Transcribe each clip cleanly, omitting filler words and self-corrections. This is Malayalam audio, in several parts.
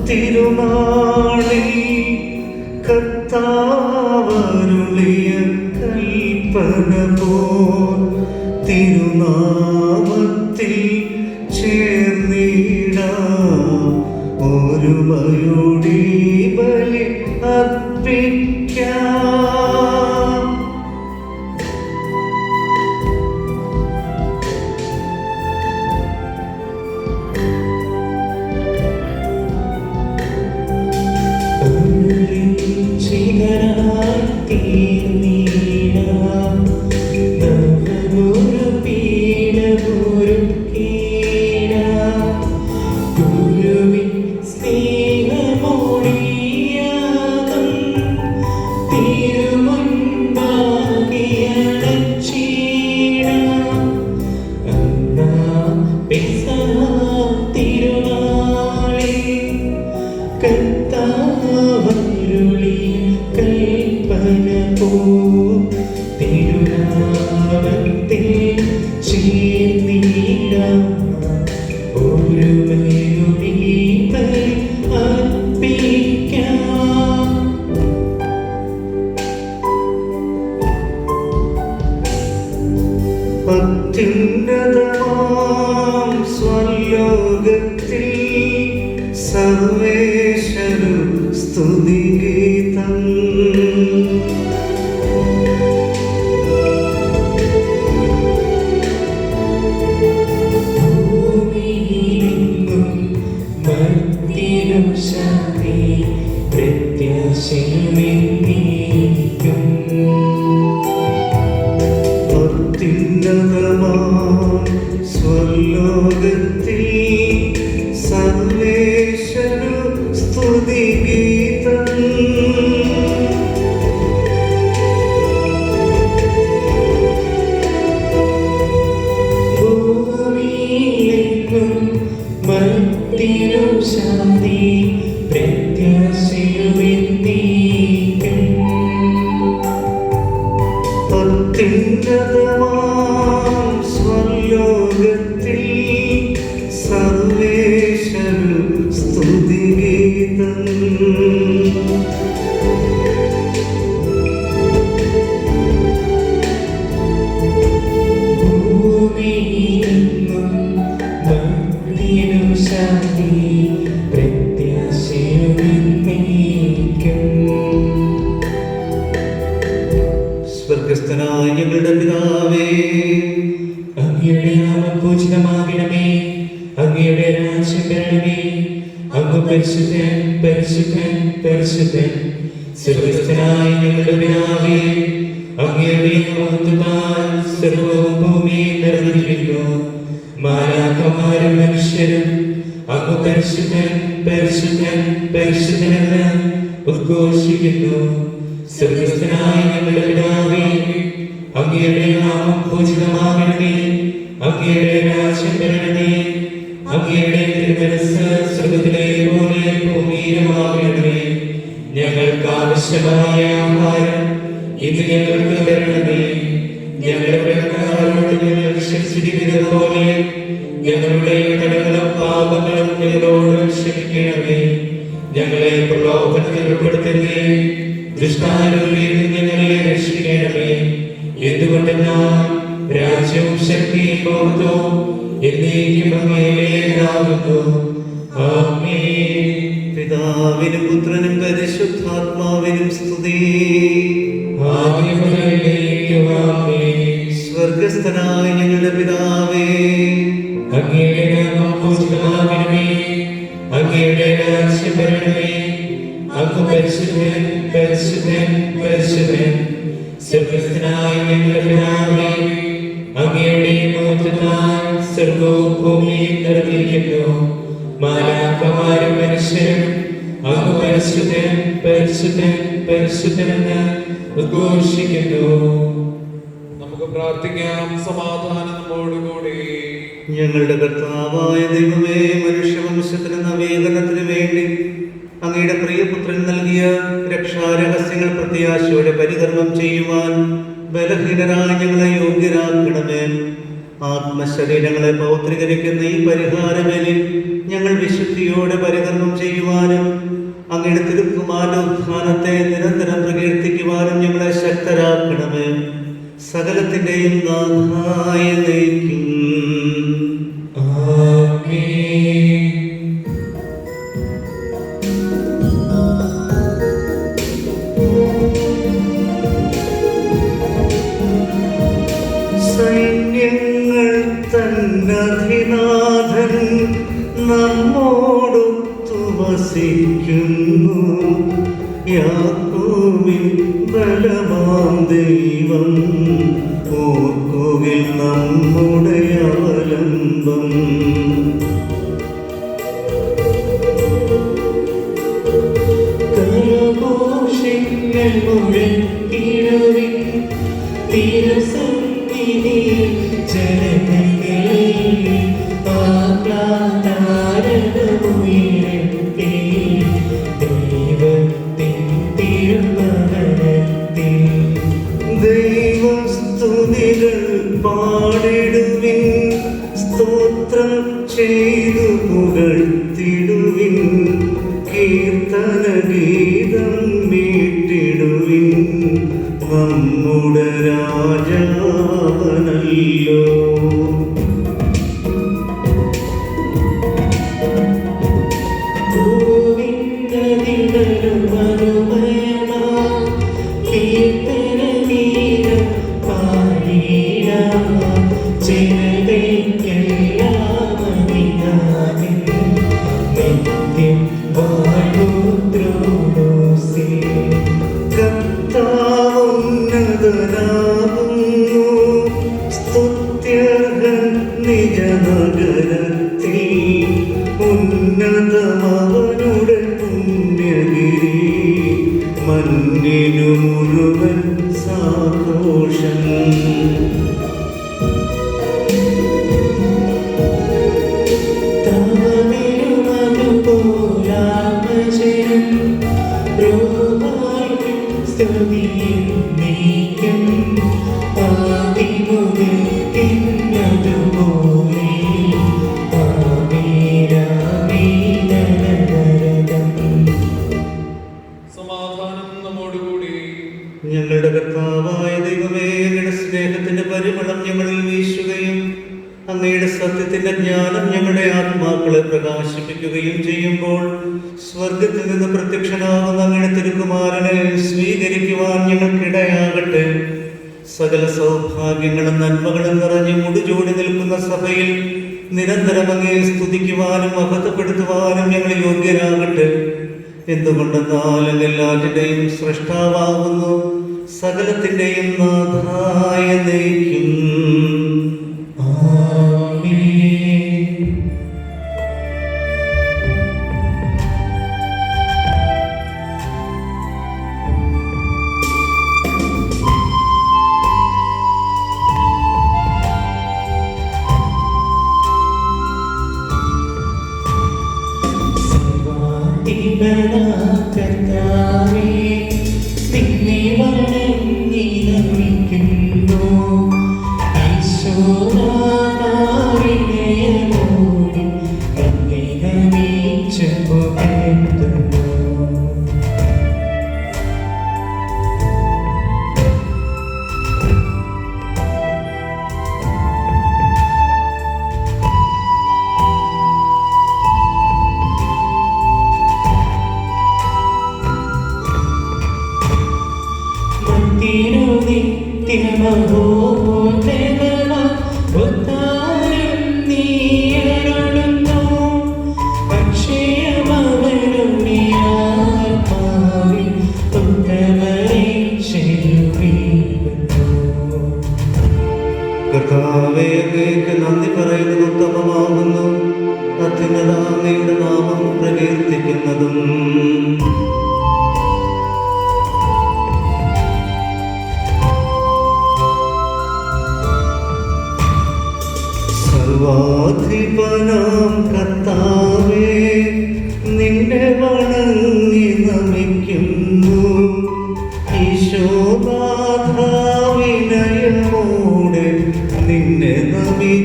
തിരുനാളിൽ കർത്താവരുളിയ കൽപ്പന പോൽ തിരുനാമത്തിൽ ചേർന്നിടാം ഒരുമയോടെ ബലി അർപ്പിക്കാം. അത്യുന്നതമാം സ്വലോകത്തിൽ സർവേശ്വരു സ്തുതിഗീതം. ഭൂമിയിലെങ്ങും മർത്യനും ശാന്തി പ്രത്യാശയുമെന്നേക്കും. സ്വലോകത്തിൽ സർവേശ്വരു സ്തുതിഗീതം. ഭൂമിയിലെങ്ങും മർത്യനും ശാന്തി പ്രത്യാശയുമെന്നേക്കും. അത്യുന്നതമാം സ്വലോകത്തിൽ സർവേശ്വരു സ്തുതിഗീതം. ഭൂമിയിലെങ്ങും മർത്യനും ശാന്തി പ്രത്യാശയുമെന്നേക്കും. സ്വർഗ്ഗസ്ഥനായ ഞങ്ങളുടെ പിതാവേ, അങ്ങയുടെ നാമം പൂജിതമാകണമേ, അങ്ങയുടെ രാജ്യം വരണമേ, അങ്ങ് പരിശുദ്ധൻ പരിശുദ്ധൻ പരിശുദ്ധൻ. സ്വർഗ്ഗസ്ഥനായ ഞങ്ങളുടെ പിതാവേ, അങ്ങയുടെ മഹത്വത്താൽ സർവ്വവും ഭൂമിയിൽ നിറഞ്ഞിരിക്കുന്നു. മാലാഖമാരും മനുഷ്യരും അങ്ങ് പരിശുദ്ധൻ പരിശുദ്ധൻ പരിശുദ്ധനെന്ന് ഉദ്ഘോഷിക്കുന്നു. സ്വർഗ്ഗസ്ഥനായ ഞങ്ങളുടെ പിതാവേ, അങ്ങയുടെ നാമം പൂജിതമാകണമേ, അങ്ങയുടെ രാജ്യം വരണമേ, അങ്ങയുടെ തിരുമനസ്സ് സ്വർഗ്ഗത്തിലെ പോലെ ഭൂമിയിലുമാകണമേ. ഞങ്ങൾക്ക് ആവശ്യമായ ആഹാരം ഇന്ന് ഞങ്ങൾക്ക് തരണമേ. ഞങ്ങളുടെ കടക്കാരോട് ഞങ്ങൾ ക്ഷമിച്ചിരിക്കുന്നത് പോലെ ഞങ്ങളുടെ കടങ്ങളും പാപങ്ങളും ഞങ്ങളോട് ക്ഷമിക്കണമേ. ഞങ്ങളെ പ്രലോഭനത്തിൽ ഉൾപ്പെടുത്തരുതേ, ദുഷ്ടാരൂപിയിൽ ഞങ്ങളെ രക്ഷിക്കണമേ. എന്തുകൊണ്ടെന്നാൽ രാജ്യവും ശക്തിയും മഹത്വവും എന്നേക്കും അങ്ങയുടേതാകുന്നു. ആമേൻ. പിതാവിനും പുത്രനും പരിശുദ്ധാത്മാവിനും സ്തുതി. ആദ്യം മുതലേക്കും ആമേൻ. സ്വർഗ്ഗസ്ഥനായ ഞങ്ങളുടെ പിതാവേ, അങ്ങയുടെ നാമം പൂജിതമാകണമേ, അങ്ങയുടെ രാജ്യം വരണമേ, അങ്ങ് പരിശുദ്ധൻ പരിശുദ്ധൻ പരിശുദ്ധൻ. സ്വർഗ്ഗസ്ഥനായ ഞങ്ങളുടെ പിതാവേ, അങ്ങയുടെ മഹത്വത്താൽ സർവ്വവും ഭൂമിയിൽ നിറഞ്ഞിരിക്കുന്നു. മാലാഖമാരും മനുഷ്യരും അങ്ങ് പരിശുദ്ധൻ പരിശുദ്ധൻ പരിശുദ്ധനെന്ന് ഉദ്ഘോഷിക്കുന്നു. നമുക്ക് പ്രാർത്ഥിക്കാം. സമാധാനം നമ്മോടുകൂടി. ഞങ്ങളുടെ കർത്താവായ ദൈവമേ, മനുഷ്യവംശത്തിന് നവീകരണത്തിന് വേണ്ടി അങ്ങയുടെ പ്രിയപുത്രൻ നൽകിയ രക്ഷാരഹസ്യങ്ങൾ പ്രത്യാശയോടെ പരികർമ്മം ചെയ്യുവാൻ ബലഹീനരായ ഞങ്ങളെ യോഗ്യരാക്കണമേ. ആത്മശരീരങ്ങളെ പൗത്രീകരിക്കുന്ന ഈ പരിഹാരബലി ഞങ്ങൾ വിശുദ്ധിയോടെ പരികർമ്മം ചെയ്യുവാനും അങ്ങയുടെ തിരുക്കുമാരന്റെ ഉത്ഥാനത്തെ നിരന്തരം പ്രകീർത്തിക്കുവാനും ഞങ്ങളെ ശക്തരാക്കണമേ. സകലത്തിന്റെയും നാഥായ നയിക്കും. സൈന്യങ്ങൾ തന്നധിനാഥൻ നമ്മോടൊത്തു വസിക്കുന്നു. യാക്കോബിൻ ബലമാം ദൈവം ഓർക്കുകിൽ നമ്മുടെ അവലംബം. കരഘോഷങ്ങൾ മുഴക്കിടുവിൻ തിരുസന്നിധിയിൽ ജനങ്ങളിൽ ആഹ്ലാദമുയരട്ടെ. ദൈവത്തിൻ തിരുഭവനത്തിൽ ദൈവസ്തുതികൾ പാടിടുവിൻ. സ്തോത്രം ചെയ്തു പുകഴ്ത്തിടുവിൻ. കീർത്തന ഗീതം മീട്ടിടുവിൻ. നമ്മുടെ രാജാവനല്ലോ. കർത്താവുന്നതനാകുന്നു. സ്തുത്യർഹൻ നിജനഗരത്തിൽ. ഉന്നതമവനുടെ പുണ്യഗിരി. മണ്ണിനു മുഴുവൻ സാഘോഷം. ഞങ്ങളുടെ കർത്താവായ ദൈവമേ, അങ്ങയുടെ സ്നേഹത്തിന്റെ പരിമളം ഞങ്ങളിൽ വീശുകയും അങ്ങയുടെ സത്യത്തിന്റെ ജ്ഞാനം ഞങ്ങളുടെ ആത്മാക്കളെ പ്രകാശിപ്പിക്കുകയും ചെയ്യുമ്പോൾ സ്വർഗത്തിൽ നിന്ന് പ്രത്യക്ഷനാകുന്ന അങ്ങയുടെ തിരുക്കുമാരനെ സ്വീകരിക്കുവാൻ ഞങ്ങൾക്കിടയാകട്ടെ. സകല സൗഭാഗ്യങ്ങളും നന്മകളും നിറഞ്ഞ് മുടിചൂടി നിൽക്കുന്ന സഭയിൽ നിരന്തരം അങ്ങയെ സ്തുതിക്കുവാനും മഹത്വപ്പെടുത്തുവാനും ഞങ്ങൾ യോഗ്യരാകട്ടെ. എന്തുകൊണ്ടെന്നാൽ അങ്ങ് എല്ലാറ്റിന്റെയും സൃഷ്ടാവാകുന്നു. സകലത്തിന്റെയും നാഥായ നയിക്കും. കർത്താവേ, അങ്ങേക്ക് നന്ദി പറയുന്നത് ഉത്തമമാകുന്നു. അത്യുന്നത അങ്ങയുടെ നാമം പ്രകീർത്തിക്കുന്നതും. സർവാധിപനാം കർത്താവേ, നിന്നെ വണങ്ങി നമിക്കുന്നു. ഈശോനാഥാ, വിനയമോടെ നിന്നെ നമിക്കുന്നു.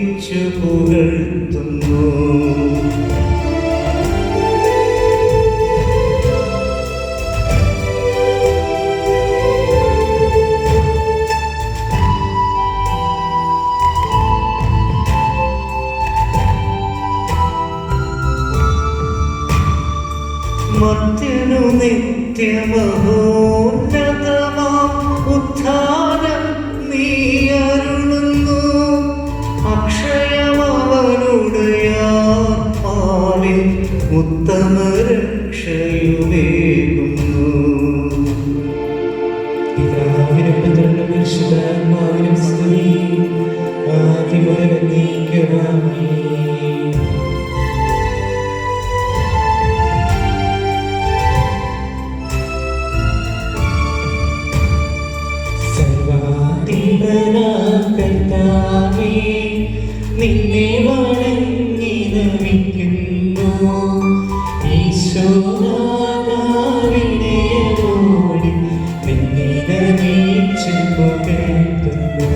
പരിശുദ്ധാത്മാവിനും സ്തുതി ആദിമുതൽ എന്നേക്കുമാമേൻ. കർത്താവേ, നിന്നെ വണങ്ങി നമിക്കുന്നു. ഈശോനാഥാവിനയോട് നിന്നെ നമിച്ചു പുകഴ്ത്തുന്നു.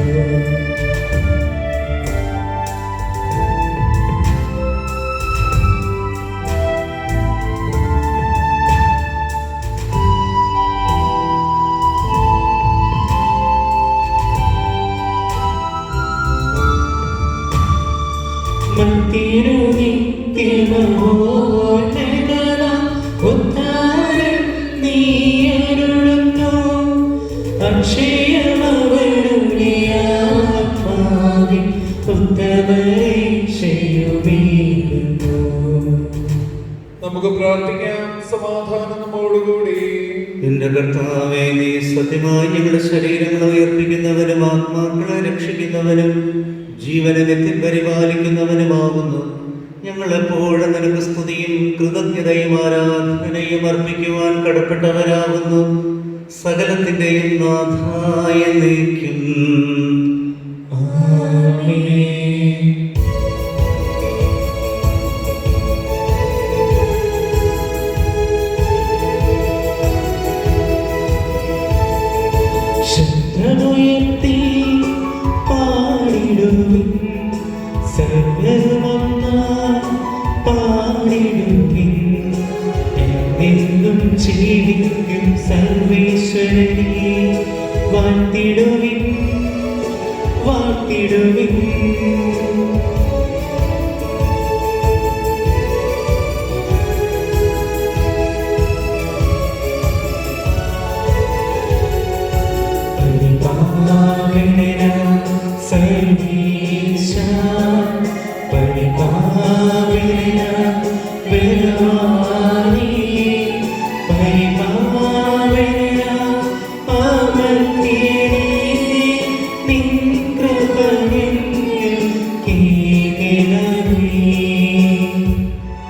നമുക്ക് പ്രാർത്ഥിക്കാം. സമാധാനം നമ്മോടുകൂടി. എന്റെ കർത്താവേ, നീ സത്യമായി ഞങ്ങളുടെ ശരീരങ്ങളെ ഉയർപ്പിക്കുന്നവനും ആത്മാക്കളെ രക്ഷിക്കുന്നവനും ജീവനെ നിത്യം പരിപാലിക്കുന്നവനുമാകുന്നു. ഞങ്ങളെപ്പോഴും നിനക്ക് സ്തുതിയും കൃതജ്ഞതയും ആരാധനയും അർപ്പിക്കുവാൻ കടപ്പെട്ടവരാകുന്നു. സകലത്തിന്റെയും നാഥായ നീക്കും. ശബ്ദമുയർത്തി പാടിടുവിൻ, സർവ്വമൊന്നായി പാടിടുവിൻ. എന്നെന്നും ജീവിക്കും സർവേശ്വരനെ വാഴ്ത്തിടുവിൻ, വാഴ്ത്തിടുവിൻ.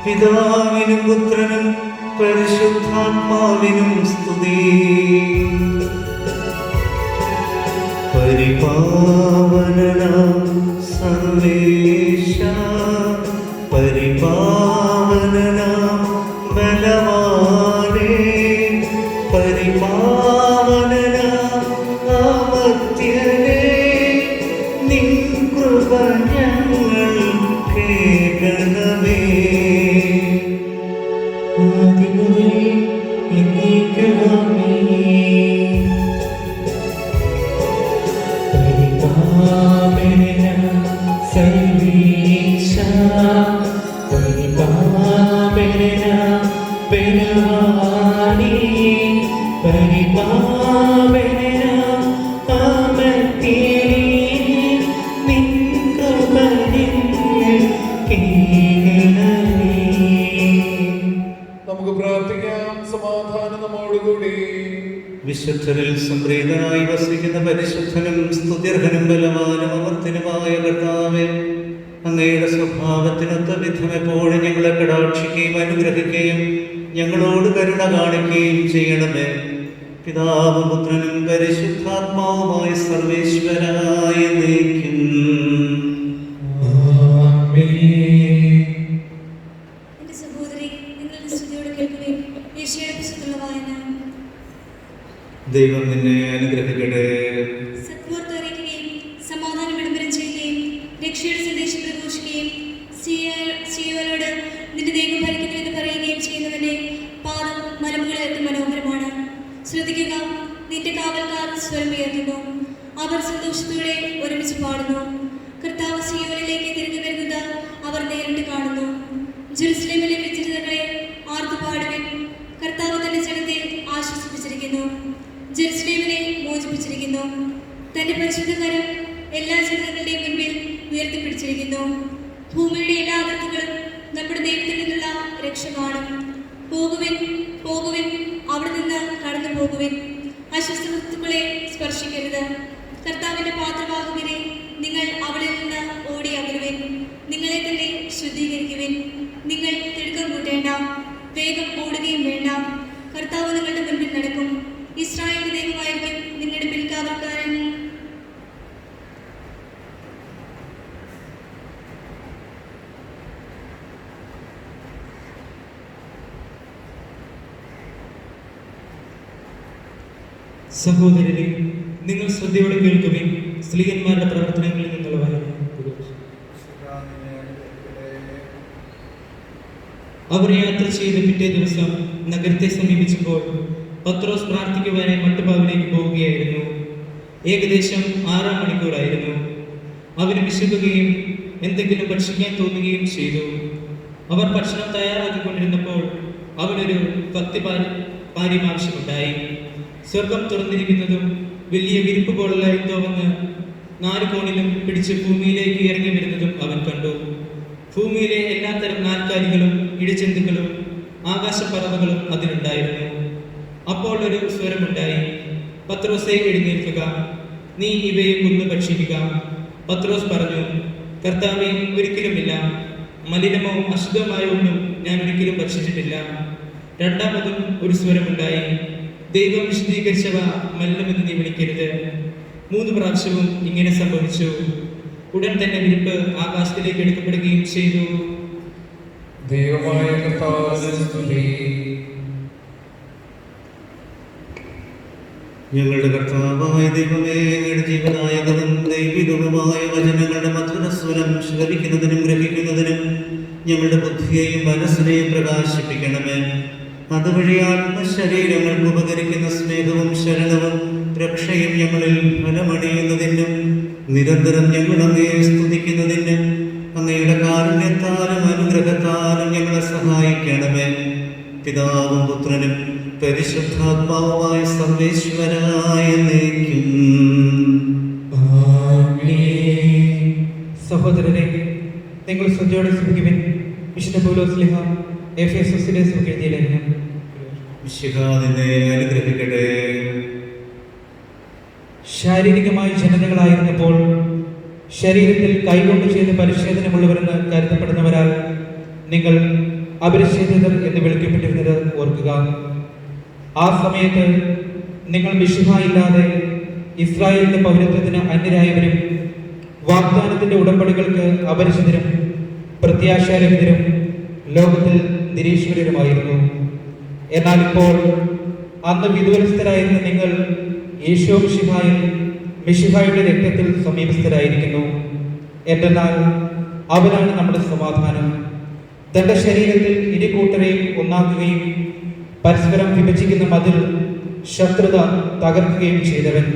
പിതാവിനും പുത്രനും പരിശുദ്ധാത്മാവിനും സ്തുതി. പരിപാവനനാം സർവേശ, പരിപാവനനാം ബലവാനേ, പരിപാവനനാം അമർത്യനേ, നിൻ കൃപ ഞങ്ങൾ കേൾക്കണമേ. ആദിമുതൽ എന്നേക്കുമാമേൻ. പരിപാവനനാം സർവേശ, പരിപാവനനാം ബലവാനേ, പരിപാവനനാം അമർത്യനേ, നിൻ കൃപ ഞങ്ങൾ കേൾക്കണമേ. നമുക്ക് പ്രാർത്ഥിക്കാം. സമാധാനം നമ്മോടുകൂടി. വിശുദ്ധരിൽ സംപ്രീതനായി വസിക്കുന്ന പരിശുദ്ധനും സ്തുത്യർഹനും ബലവാനും അമർത്തിനുമായ കർത്താവേ, അങ്ങയുടെ സ്വഭാവത്തിനൊത്ത വിധം എപ്പോഴും ഞങ്ങളെ കടാക്ഷിക്കുകയും അനുഗ്രഹിക്കുകയും ഞങ്ങളോട് കരുണ കാണിക്കുകയും ചെയ്യണമേ. പിതാവും പുത്രനും പരിശുദ്ധാത്മാവുമായ സർവേശ്വരായ നീക്കും. എന്റെ സഹോദരി, നിങ്ങളുടെ സ്തുതിയോടെ കേൾക്കുകയും യേശുയുടെ വിശുദ്ധ വായന. ദൈവം നിന്നെ അനുഗ്രഹിക്കട്ടെ. സത്വാർത്ത അറിയിക്കുകയും സമാധാനം വിളംബരം ചെയ്യുകയും രക്ഷയുടെ സന്ദേശം പ്രഘോഷിക്കുകയും സിയോനോട് നിന്റെ ദൈവം ഭരിക്കുന്നു എന്ന് പറയുകയും ചെയ്യുന്നവന്റെ പാദം മലമുകളിലെത്തും മനോഹരമാണ്. ശ്രദ്ധിക്കുക, നിന്റെ കാവൽക്കാർ സ്വരം ഉയർത്തുന്നു, അവർ സന്തോഷത്തോടെ ഒരുമിച്ച് പാടുന്നു. കർത്താവ് സിയോനിലേക്ക് തിരിഞ്ഞു വരുന്നത് അവർ നേരിട്ട് കാണുന്നു. ജെറുസലേമിലെ വിചിത്രതകളെ ആർത്തുപാടുവിൻ. കർത്താവ് തന്റെ ജനത്തെ ആശ്വസിപ്പിച്ചിരിക്കുന്നു, ജെറുസലേമിനെ മോചിപ്പിച്ചിരിക്കുന്നു. തന്റെ പരിശുദ്ധ കരം എല്ലാ ജനങ്ങളുടെയും മുൻപിൽ ഉയർത്തിപ്പിടിച്ചിരിക്കുന്നു. ഭൂമിയുടെ എല്ലാ അതിർത്തികളും നമ്മുടെ ദൈവത്തിൽ നിന്നുള്ള രക്ഷ കാണും. പോകുവിൻ, പോകുവിൻ, അവിടെ നിന്ന് കടന്നു പോകുവിൻ. അസ്വസ്ഥ വസ്തുക്കളെ സ്പർശിക്കരുത്. കർത്താവിന്റെ പാത്രവാഹകരെ, നിങ്ങൾ അവളിൽ നിന്ന് ഓടി അകലുവിൻ. നിങ്ങളെ തന്നെ ശുദ്ധീകരിക്കുവിൻ. നിങ്ങൾ തിടുക്കം കൂട്ടേണ്ട, വേഗം ഓടുകയും വേണ്ട. കർത്താവ് നിങ്ങളുടെ മുൻപിൽ നടക്കും. ഇസ്രായേലിന്റെ ദൈവമായിരിക്കും നിങ്ങളുടെ പിൽക്കാവൽക്കാരൻ. സഹോദരരെ, നിങ്ങൾ ശ്രദ്ധയോടെ കേൾക്കുകയും സ്ത്രീയന്മാരുടെ പ്രവർത്തനങ്ങളിൽ നിന്നുള്ള വായന. അവർ യാത്ര ചെയ്ത് പിറ്റേ ദിവസം നഗരത്തെ സമീപിച്ചപ്പോൾ പത്രോസ് പ്രാർത്ഥിക്കുവാനായി മട്ടുപാവിലേക്ക് പോവുകയായിരുന്നു. ഏകദേശം 6 മണിക്കൂറായിരുന്നു. അവന് വിശക്കുകയും എന്തെങ്കിലും ഭക്ഷിക്കാൻ തോന്നുകയും ചെയ്തു. അവർ ഭക്ഷണം തയ്യാറാക്കിക്കൊണ്ടിരുന്നപ്പോൾ അവനൊരു പാര്യം ആവശ്യമുണ്ടായി. സ്വർഗം തുറന്നിരിക്കുന്നതും വലിയ വിരിപ്പ് പോലുള്ള എന്തോ വന്ന് 4 കോണിലും പിടിച്ച് ഭൂമിയിലേക്ക് ഇറങ്ങി വരുന്നതും അവൻ കണ്ടു. ഭൂമിയിലെ എല്ലാത്തരം നാൽക്കാലികളും ഇഴജന്തുക്കളും ആകാശപ്പറവകളും അതിലുണ്ടായിരുന്നു. അപ്പോൾ ഒരു സ്വരമുണ്ടായി, പത്രോസേ, എഴുന്നേൽക്കുക, നീ ഇവയെ കൊന്നു ഭക്ഷിക്കുക. പത്രോസ് പറഞ്ഞു, കർത്താവേ, ഒരിക്കലുമില്ല. മലിനമോ അശുദ്ധമായോ ഒന്നും ഞാൻ ഒരിക്കലും ഭക്ഷിച്ചിട്ടില്ല. രണ്ടാമതും ഒരു സ്വരമുണ്ടായി, ദൈവം വിശദീകരിച്ചവ മലിനമെന്ന് നീ വിളിക്കരുത്. 3 പ്രാവശ്യവും ഇങ്ങനെ സംഭവിച്ചു. ഉടൻ തന്നെ വിരിപ്പ് ആകാശത്തിലേക്ക് എടുക്കപ്പെടുകയും ചെയ്തു. ദൈവമായ കർത്താവിന് സ്തുതി. ഞങ്ങളുടെ കർത്താവായ ദൈവമേ, അങ്ങയുടെ ജീവനായകവും ദൈവികവുമായ വചനങ്ങളുടെ മധുരസ്വരം ശ്രവിക്കുന്നതിനും ഗ്രഹിക്കുന്നതിനും ഞങ്ങളുടെ ബുദ്ധിയെയും മനസ്സിനെയും പ്രകാശിപ്പിക്കണമേ. അതുവഴി ആത്മശരീരങ്ങൾക്ക് ഉപകരിക്കുന്ന സ്നേഹവും ശരണവും രക്ഷയും ഞങ്ങളിൽ ഫലമണിയുന്നതിനും നിരന്തരം ഞങ്ങൾ അങ്ങയെ സ്തുതിക്കുന്നതിന് അങ്ങയുടെ കാരുണ്യത്താലും അനുഗ്രഹത്താലും ഞങ്ങളെ സഹായിക്കണമേ. പിതാവും പുത്രനും പരിശുദ്ധാത്മാവുമായ സർവേശ്വരായ എന്നേക്കും. സഹോദരരെ, നിങ്ങൾ ശ്രദ്ധയോടെ ശ്രമിക്കുവിൻ. വിശുദ്ധ പൗലോസ്ലീഹ എഫേസസിലെ എഴുതിയ ലേഖനം. മിശിഹാ നിന്നെ അനുഗ്രഹിക്കട്ടെ. ശാരീരികമായി ജനതകളായിരുന്നപ്പോൾ ശരീരത്തിൽ കൈകൊണ്ട് ചെയ്ത പരിശോധനമുള്ളവരെന്ന് കരുതപ്പെടുന്നവരാൽ നിങ്ങൾ അപരിച്ഛേദിതർ എന്ന് വിളിക്കപ്പെട്ടിരുന്നത് ഓർക്കുക. ആ സമയത്ത് നിങ്ങൾ മിശിഹ ഇല്ലാതെ ഇസ്രായേലിന്റെ പൗരത്വത്തിന് അന്യരായവരും വാഗ്ദാനത്തിന്റെ ഉടമ്പടികൾക്ക് അപരിചിതരും പ്രത്യാശാരഹിതരും ലോകത്തിൽ നിരീശ്വരരുമായിരുന്നു. എന്നാൽ ഇപ്പോൾ അന്ന് വിദൂരസ്ഥരായിരുന്ന നിങ്ങൾ യേശോ മിശിഹായുടെ രക്തത്തിൽ സമീപസ്ഥരായിരിക്കുന്നു. എന്തെന്നാൽ അവനാണ് നമ്മുടെ സമാധാനം. തന്റെ ശരീരത്തിൽ ഇരുകൂട്ടരെയും ഒന്നാക്കുകയും പരസ്പരം വിഭജിക്കുന്ന മതിൽ ശത്രുത തകർക്കുകയും ചെയ്തവൻ.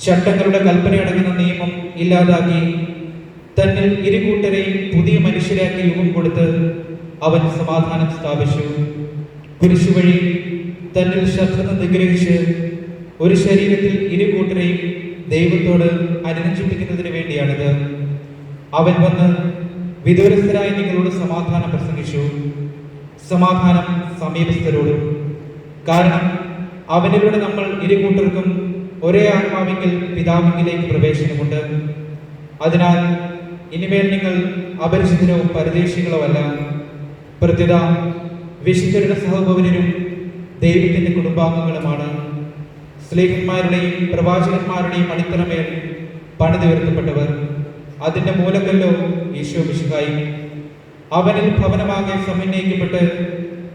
ചട്ടങ്ങളുടെ കൽപ്പനയടങ്ങുന്ന നിയമം ഇല്ലാതാക്കി തന്നിൽ ഇരുകൂട്ടരെയും പുതിയ മനുഷ്യരാക്കി രൂപം കൊടുത്ത് അവൻ സമാധാനം സ്ഥാപിച്ചു. കുരിശു വഴി തന്നിൽ ശത്രുത നിഗ്രഹിച്ച് ഒരു ശരീരത്തിൽ ഇരുകൂട്ടരെയും ദൈവത്തോട് അനുരഞ്ജിപ്പിക്കുന്നതിന് വേണ്ടിയാണിത്. അവൻ വന്ന് വിദൂരസ്ഥരായ നിങ്ങളോട് സമാധാനം പ്രസംഗിച്ചു. സമാധാനം സമീപസ്ഥരോടും. കാരണം അവനിലൂടെ നമ്മൾ ഇരുകൂട്ടർക്കും ഒരേ ആത്മാവിങ്കിൽ പിതാവിങ്കിലേക്ക് പ്രവേശനമുണ്ട്. അതിനാൽ ഇനിമേൽ നിങ്ങൾ അപരിചിതരോ പരദേശികളോ അല്ല, പ്രത്യുത വിശുദ്ധരുടെ സഹപൗരരും ദൈവത്തിന്റെ കുടുംബാംഗങ്ങളുമാണ്. സ്ലേഹന്മാരുടെയും പ്രവാചകന്മാരുടെയും അടിത്തറമേൽ പണിതുയർത്തപ്പെട്ടവർ. അതിന്റെ മൂലക്കല്ലോ ഈശോ മിശിഹായി. അവനിൽ ഭവനമാകെ സമന്വയിക്കപ്പെട്ട്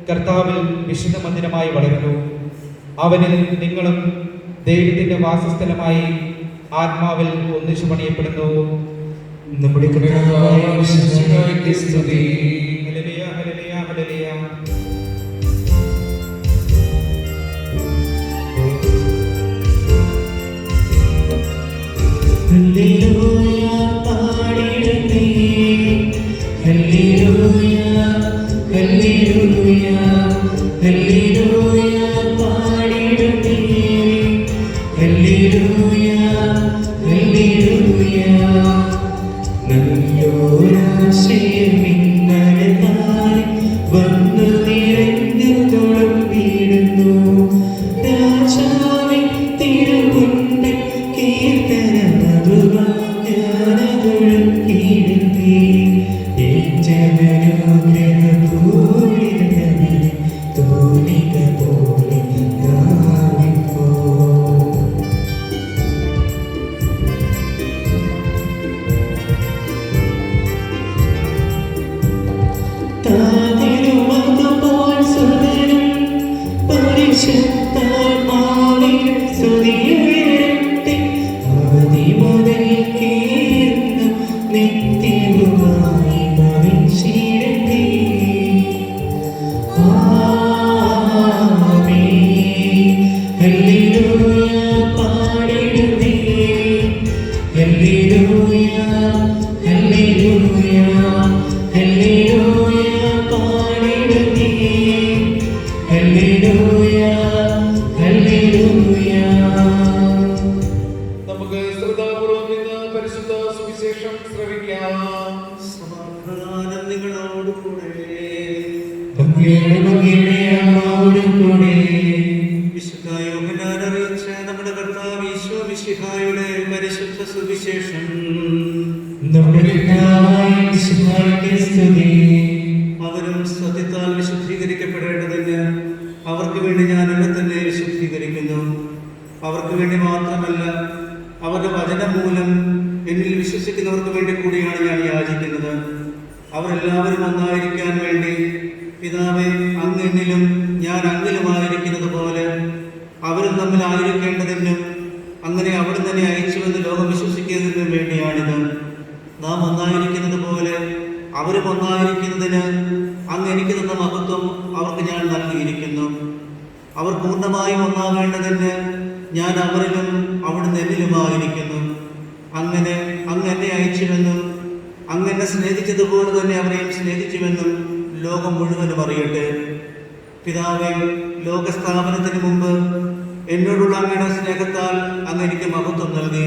കർത്താവിൽ വിശുദ്ധ മന്ദിരമായി വളരുന്നു. അവനിൽ നിങ്ങളും ദൈവത്തിന്റെ വാസസ്ഥലമായി ആത്മാവിൽ ഒന്നിച്ചു പണിയപ്പെടുന്നു. നമ്മുടെ കർത്താവായ മിശിഹായ്ക്ക് സ്തുതി. ഹല്ലേലൂയ, ഹല്ലേലൂയ, ഹല്ലേലൂയ. ഹല്ലേലൂയ പാടിടുന്നേ, ഹല്ലേലൂയ, ഹല്ലേലൂയ, ഹല്ലേലൂയ പാടിടുന്നേ, ഹല്ലേലൂയ, ഹല്ലേലൂയ. നല്ലോരാശയമിന്നലതായി വന്നു നിറഞ്ഞു തുളുമ്പിടുന്നു. രാജാവിൻ തിരുമുൻപിൽ കീർത്തനം വിശുദ്ധ യോഹന്നാൻ അറിയിച്ച നമ്മുടെ കർത്താവ് ഈശോ മിശിഹായുടെ പരിശുദ്ധ സുവിശേഷം. അവരും സത്യത്താൽ വിശുദ്ധീകരിക്കപ്പെടേണ്ടതിന് അവർക്ക് വേണ്ടി ഞാൻ എന്നെ തന്നെ വിശുദ്ധീകരിക്കുന്നു. അവർക്ക് വേണ്ടി മാത്രമല്ല, അവരുടെ വചനം മൂലം എന്നിൽ വിശ്വസിക്കുന്നവർക്ക് വേണ്ടി കൂടിയാണ് ഞാൻ യാചിക്കുന്നത്. അവരെല്ലാവരും ഒന്നായിരിക്കാൻ വേണ്ടി പിതാവേ, അങ്ങ് എന്നിലും ഞാൻ അങ്ങിലുമായിരിക്കുന്നത് പോലെ അവരും തമ്മിലായിരിക്കേണ്ടതിനും അങ്ങനെ അവിടുന്ന് തന്നെ അയച്ചുവെന്ന് ലോകം വിശ്വസിക്കുന്നതിനും വേണ്ടിയാണിത്. നാം ഒന്നായിരിക്കുന്നത് പോലെ അവരും ഒന്നായിരിക്കുന്നതിന് അങ്ങ് എനിക്ക് തന്ന മഹത്വം അവർക്ക് ഞാൻ നൽകിയിരിക്കുന്നു. അവർ പൂർണ്ണമായും ഒന്നാകേണ്ടതിന് ഞാൻ അവരിലും അവിടുന്ന് എന്നിലുമായിരിക്കുന്നു. അങ്ങനെ അങ്ങ് എന്നെ അയച്ചുവെന്നും അങ്ങ് എന്നെ സ്നേഹിച്ചതുപോലെ തന്നെ അവരെയും സ്നേഹിച്ചുവെന്നും ലോകം മുഴുവനും അറിയട്ടെ. പിതാവേ, ലോകസ്ഥാപനത്തിന് മുമ്പ് എന്നോടുള്ള അങ്ങയുടെ സ്നേഹത്താൽ അങ്ങ് എനിക്ക് മഹത്വം നൽകി.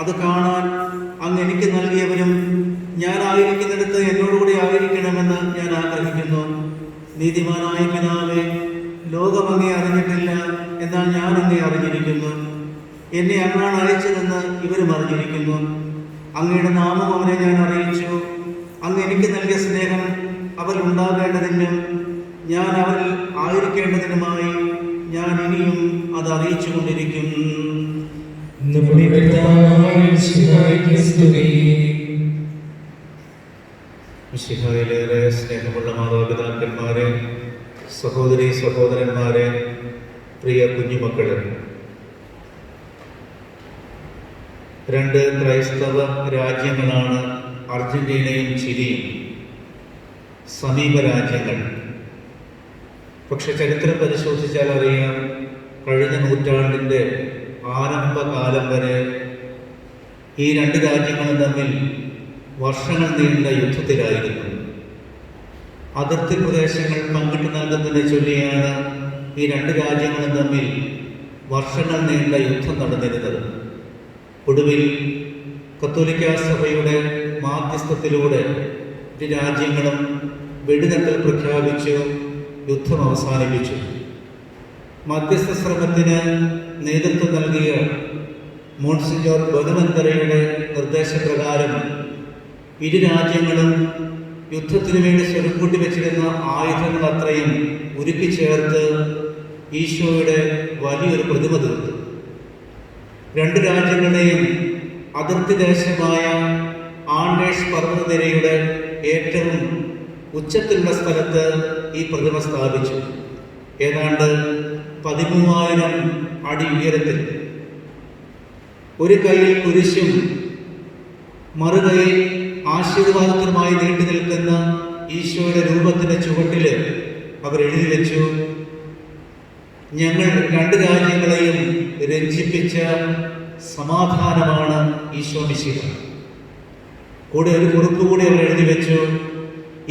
അത് കാണാൻ അങ്ങ് എനിക്ക് നൽകിയവരും ഞാനായിരിക്കുന്നിടത്ത് എന്നോടുകൂടി ആയിരിക്കണമെന്ന് ഞാൻ ആഗ്രഹിക്കുന്നു. നീതിമാനായ പിതാവേ, ലോകം അങ്ങേ അറിഞ്ഞിട്ടില്ല, എന്നാൽ ഞാൻ അങ്ങേ അറിഞ്ഞിരിക്കുന്നു. എന്നെ അങ്ങാണ് അയച്ചതെന്ന് ഇവരും അറിഞ്ഞിരിക്കുന്നു. അങ്ങയുടെ നാമം അവരെ ഞാൻ അറിയിച്ചു. അങ്ങ് എനിക്ക് നൽകിയ സ്നേഹം അവർ ഉണ്ടാകേണ്ടതിനും ഞാൻ അവരിൽ ആയിരിക്കേണ്ടതിനുമായി ഞാൻ ഇനിയും അത് അറിയിച്ചു കൊണ്ടിരിക്കും. മിശിഹായിലേറെ സ്നേഹമുള്ള മാതാപിതാക്കന്മാരെ, സഹോദരീ സഹോദരന്മാരെ, പ്രിയ കുഞ്ഞുമക്കളെ, 2 ക്രൈസ്തവ രാജ്യങ്ങളാണ് അർജന്റീനയും ചിലിയും. സമീപ രാജ്യങ്ങൾ. പക്ഷെ ചരിത്രം പരിശോധിച്ചാൽ അറിയാം, കഴിഞ്ഞ നൂറ്റാണ്ടിൻ്റെ ആരംഭകാലം വരെ ഈ 2 രാജ്യങ്ങളും തമ്മിൽ വർഷങ്ങൾ നീണ്ട യുദ്ധത്തിലായിരുന്നു. അതിർത്തി പ്രദേശങ്ങൾ പങ്കിട്ട് നൽകുന്നതിനെ ചൊല്ലിയാണ് ഈ 2 രാജ്യങ്ങളും തമ്മിൽ വർഷങ്ങൾ നീണ്ട യുദ്ധം നടന്നിരുന്നത്. ഒടുവിൽ കത്തോലിക്കാ സഭയുടെ മാധ്യസ്ഥത്തിലൂടെ 2 രാജ്യങ്ങളും വെടിനിർത്തൽ പ്രഖ്യാപിച്ചു യുദ്ധം അവസാനിപ്പിച്ചു. മധ്യസ്ഥ ശ്രമത്തിന് നേതൃത്വം നൽകിയ മോൺസിഞ്ഞോർ ബൊനവന്തരയുടെ നിർദ്ദേശപ്രകാരം 2 രാജ്യങ്ങളും യുദ്ധത്തിനു വേണ്ടി സ്വരുക്കൂട്ടി വെച്ചിരുന്ന ആയുധങ്ങൾ അത്രയും ഉരുക്കി ചേർത്ത് ഈശോയുടെ വലിയൊരു പ്രതിമ തീർത്തു. 2 രാജ്യങ്ങളുടെയും അതിർത്തി ദേശമായ ആൻഡേഴ്സ് പർവ്വതനിരയുടെ ഏറ്റവും ഉച്ചത്തിലുള്ള സ്ഥലത്ത് ഈ പ്രതിമ സ്ഥാപിച്ചു. ഏതാണ്ട് 13,000 അടി ഉയരത്തിൽ. ഒരു കൈയിൽ കുരിശും മറുകൈ ആശീർവാദത്തിനുമായി നീണ്ടു നിൽക്കുന്ന ഈശോയുടെ രൂപത്തിന്റെ ചുവട്ടിൽ അവരെഴുതി വെച്ചു: ഞങ്ങൾ 2 രാജ്യങ്ങളെയും രഞ്ജിപ്പിച്ച സമാധാനമാണ് ഈശോ മിശിഹ. കൂടെ ഒരു കുറിപ്പ് കൂടി അവർ എഴുതി വെച്ചു: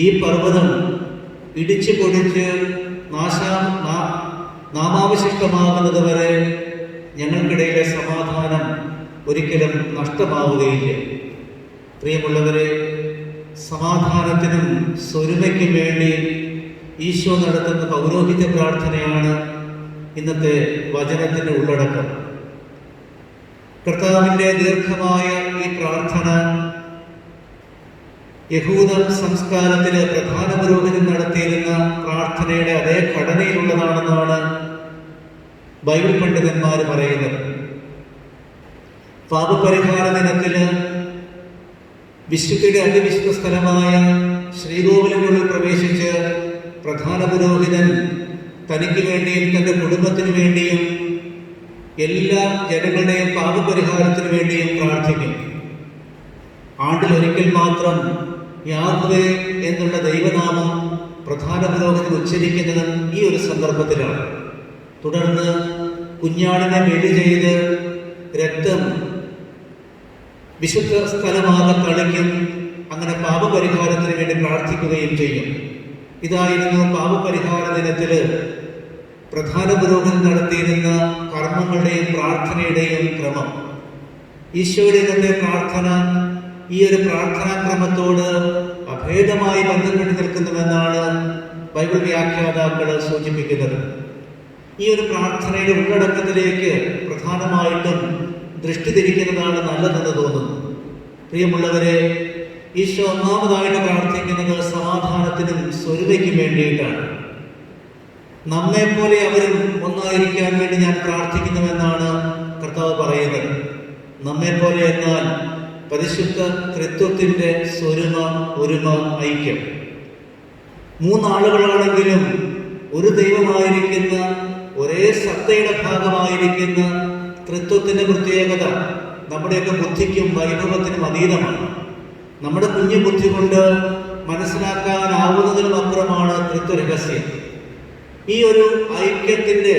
ഈ പർവ്വതം ഇടിച്ചു പൊടിച്ച് നാമാവശിഷ്ടമാകുന്നത് വരെ ഞങ്ങൾക്കിടയിലെ സമാധാനം ഒരിക്കലും നഷ്ടമാവുകയില്ല. പ്രിയമുള്ളവരെ, സമാധാനത്തിനും സ്വരുമയ്ക്കും വേണ്ടി ഈശോ നടത്തുന്ന പൗരോഹിത്യ പ്രാർത്ഥനയാണ് ഇന്നത്തെ വചനത്തിൻ്റെ ഉള്ളടക്കം. കർത്താവിൻ്റെ ദീർഘമായ ഈ പ്രാർത്ഥന യഹൂദ സംസ്കാരത്തിലെ പ്രധാന പുരോഹിതൻ നടത്തിയിരുന്ന പ്രാർത്ഥനയുടെ അതേ ഘടനയിലുള്ളതാണെന്നാണ് ബൈബിൾ പണ്ഡിതന്മാർ പറയുന്നത്. പാപപരിഹാര ദിനത്തിന് വിശുദ്ധിയുടെ അതിവിശുദ്ധ സ്ഥലമായ ശ്രീകോവിലിനുള്ളിൽ പ്രവേശിച്ച് പ്രധാന പുരോഹിതൻ തനിക്ക് വേണ്ടിയും തൻ്റെ കുടുംബത്തിനു വേണ്ടിയും എല്ലാ ജനങ്ങളുടെയും പാപപരിഹാരത്തിനു വേണ്ടിയും പ്രാർത്ഥിക്കും. ആണ്ടിലൊരിക്കൽ മാത്രം യാഹ്വേ എന്നുള്ള ദൈവനാമം പ്രധാന പുരോഹിതൻ ഉച്ചരിക്കുന്നതും ഈ ഒരു സന്ദർഭത്തിലാണ്. തുടർന്ന് കുഞ്ഞാടിനെ ബലി ചെയ്ത് രക്തം വിശുദ്ധ സ്ഥലമാകെ തളിക്കും. അങ്ങനെ പാപപരിഹാരത്തിന് വേണ്ടി പ്രാർത്ഥിക്കുകയും ചെയ്യും. ഇതായിരുന്നു പാപപരിഹാര ദിനത്തിൽ പ്രധാന പുരോഹിതൻ നടത്തിയിരുന്ന കർമ്മങ്ങളുടെയും പ്രാർത്ഥനയുടെയും ക്രമം. ഈശോയുടെ ഇന്നത്തെ പ്രാർത്ഥന ഈ ഒരു പ്രാർത്ഥനാക്രമത്തോട് അഭേദമായി ബന്ധപ്പെട്ട് നിൽക്കുന്നുവെന്നാണ് ബൈബിൾ വ്യാഖ്യാതാക്കൾ സൂചിപ്പിക്കുന്നത്. ഈ ഒരു പ്രാർത്ഥനയുടെ ഉള്ളടക്കത്തിലേക്ക് പ്രധാനമായിട്ടും ദൃഷ്ടി തിരിക്കുന്നതാണ് നല്ലതെന്ന് തോന്നുന്നു. പ്രിയമുള്ളവരെ, ഈശോ ഒന്നാമതായിട്ട് പ്രാർത്ഥിക്കുന്നത് സമാധാനത്തിനും സ്വരുതയ്ക്കും വേണ്ടിയിട്ടാണ്. നമ്മെപ്പോലെ അവരും ഒന്നായിരിക്കാൻ വേണ്ടി ഞാൻ പ്രാർത്ഥിക്കുന്നുവെന്നാണ് കർത്താവ് പറയുന്നത്. നമ്മെപ്പോലെ എന്നാൽ പരിശുദ്ധ ത്രിത്വത്തിൻ്റെ സ്വരുമ, ഒരുമ, ഐക്യം. മൂന്നാളുകളാണെങ്കിലും ഒരു ദൈവമായിരിക്കുന്ന, ഒരേ സത്തയുടെ ഭാഗമായിരിക്കുന്ന ത്രിത്വത്തിൻ്റെ പ്രത്യേകത നമ്മുടെയൊക്കെ ബുദ്ധിക്കും വൈഭവത്തിനും അതീതമാണ്. നമ്മുടെ കുഞ്ഞു ബുദ്ധി കൊണ്ട് മനസ്സിലാക്കാനാവുന്നതിനും അപ്പുറമാണ് ത്രിത്വരഹസ്യം. ഈ ഒരു ഐക്യത്തിൻ്റെ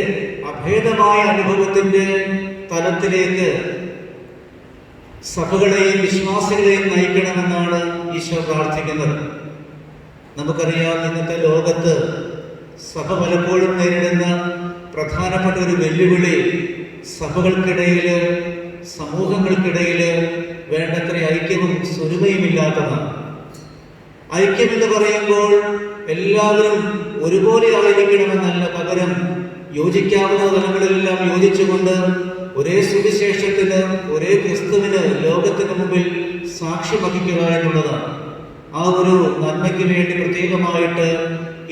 അഭേദമായ അനുഭവത്തിൻ്റെ തലത്തിലേക്ക് സഭകളെയും വിശ്വാസികളെയും നയിക്കണമെന്നാണ് ഈശോ പ്രാർത്ഥിക്കുന്നത്. നമുക്കറിയാം, ഇന്നത്തെ ലോകത്ത് സഭ പലപ്പോഴും നേരിടുന്ന പ്രധാനപ്പെട്ട ഒരു വെല്ലുവിളി സഭകൾക്കിടയിൽ, സമൂഹങ്ങൾക്കിടയിൽ വേണ്ടത്ര ഐക്യവും സ്വരുമയുമില്ലാത്തതാണ്. ഐക്യമെന്ന് പറയുമ്പോൾ എല്ലാവരും ഒരുപോലെ ആയിരിക്കണമെന്നല്ല, പകരം യോജിക്കാവുന്ന തലങ്ങളിലെല്ലാം യോജിച്ചുകൊണ്ട് ഒരേ സുവിശേഷത്തിന്, ഒരേ ക്രിസ്തുവിന് ലോകത്തിന് മുമ്പിൽ സാക്ഷി വഹിക്കുക എന്നുള്ളതാണ്. ആ ഒരു നന്മയ്ക്ക് വേണ്ടി പ്രത്യേകമായിട്ട്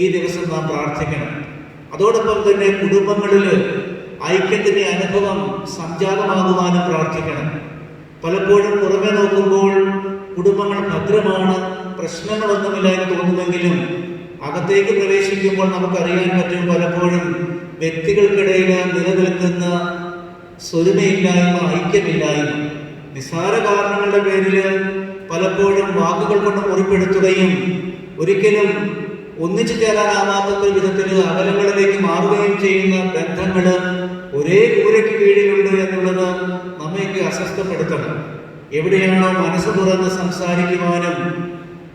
ഈ ദിവസം നാം പ്രാർത്ഥിക്കണം. അതോടൊപ്പം തന്നെ കുടുംബങ്ങളിൽ ഐക്യത്തിൻ്റെ അനുഭവം സംജാതമാകുവാനും പ്രാർത്ഥിക്കണം. പലപ്പോഴും പുറമെ നോക്കുമ്പോൾ കുടുംബങ്ങൾ ഭദ്രമാണ്, പ്രശ്നങ്ങളൊന്നുമില്ല എന്ന് തോന്നുമെങ്കിലും അകത്തേക്ക് പ്രവേശിക്കുമ്പോൾ നമുക്കറിയാൻ പറ്റും, പലപ്പോഴും വ്യക്തികൾക്കിടയിൽ നിലനിൽക്കുന്ന സ്വരുമയില്ലായ്മ, ഐക്യമില്ലായ്മ. നിസ്സാര കാരണങ്ങളുടെ പേരിൽ പലപ്പോഴും വാക്കുകൾ കൊണ്ട് മുറിപ്പെടുത്തുകയും ഒരിക്കലും ഒന്നിച്ചു ചേരാനാവാത്ത വിധത്തിൽ അകലങ്ങളിലേക്ക് മാറുകയും ചെയ്യുന്ന ബന്ധങ്ങൾ ഒരേ കൂരയ്ക്ക് കീഴിലുണ്ട് എന്നുള്ളത് നമ്മയൊക്കെ അസ്വസ്ഥപ്പെടുത്തണം. എവിടെയാണോ മനസ്സ് തുറന്ന് സംസാരിക്കുവാനും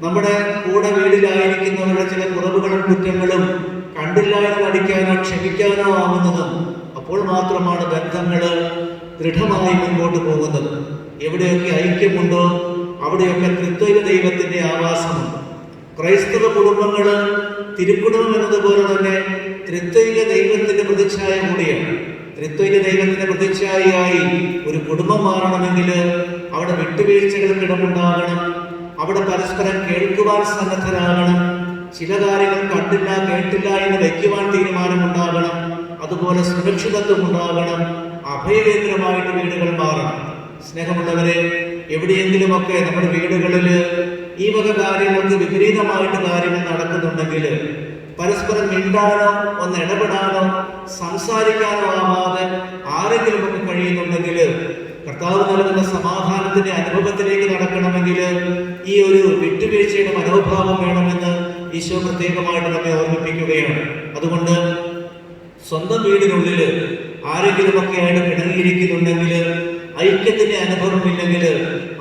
നമ്മുടെ കൂടെ വീട്ടിലായിരിക്കുന്നവരുടെ ചില കുറവുകളും കുറ്റങ്ങളും കണ്ടില്ല എന്ന് നടിക്കാനോ ക്ഷമിക്കാനോ ആവുന്നതും, അപ്പോൾ മാത്രമാണ് ബന്ധങ്ങൾ ദൃഢമായി മുൻപോട്ട് പോകുന്നത്. എവിടെയൊക്കെ ഐക്യമുണ്ടോ അവിടെയൊക്കെ ത്രിത്വൈക ദൈവത്തിൻ്റെ ആവാസമുണ്ട്. ക്രൈസ്തവ കുടുംബങ്ങൾ തിരുക്കുടുംബം എന്നതുപോലെ തന്നെ ത്രിത്വൈക ദൈവത്തിൻ്റെ പ്രതിച്ഛായ കൂടിയാണ്. ത്രിത്വൈക ദൈവത്തിൻ്റെ പ്രതിച്ഛായയായി ഒരു കുടുംബം മാറണമെങ്കിൽ അവിടെ വിട്ടുവീഴ്ചകൾക്കിടമുണ്ടാകണം, അവിടെ പരസ്പരം കേൾക്കുവാൻ സന്നദ്ധരാകണം, ചില കാര്യങ്ങൾ കണ്ടില്ല കേട്ടില്ല എന്ന് വയ്ക്കുവാൻ തീരുമാനമുണ്ടാകണം, അതുപോലെ സുരക്ഷിതത്വം ഉണ്ടാകണം, അഭയകേന്ദ്രമായിട്ട് വീടുകൾ മാറണം. സ്നേഹമുള്ളവരെ, എവിടെയെങ്കിലുമൊക്കെ നമ്മുടെ വീടുകളിൽ ഈ വക കാര്യങ്ങൾക്ക് വിപരീതമായിട്ട് കാര്യങ്ങൾ നടക്കുന്നുണ്ടെങ്കിൽ, പരസ്പരം മിണ്ടാനോ ഒന്ന് ഇടപെടാനോ സംസാരിക്കാനോ ആവാതെ ആരെങ്കിലുമൊക്കെ കഴിയുന്നുണ്ടെങ്കിൽ, കർത്താവ് നൽകുന്ന സമാധാനത്തിന്റെ അനുഭവത്തിലേക്ക് നടക്കണമെങ്കിൽ ഈ ഒരു വിട്ടുവീഴ്ചയുടെ മനോഭാവം വേണമെന്ന് ഈശോ പ്രത്യേകമായിട്ട് നമ്മെ ഓർമ്മിപ്പിക്കുകയാണ്. അതുകൊണ്ട് സ്വന്തം വീടിനുള്ളിൽ ആരെങ്കിലുമൊക്കെ ആയിട്ട് പിണങ്ങിയിരിക്കുന്നുണ്ടെങ്കിൽ, ഐക്യത്തിന്റെ അനുഭവമില്ലെങ്കിൽ,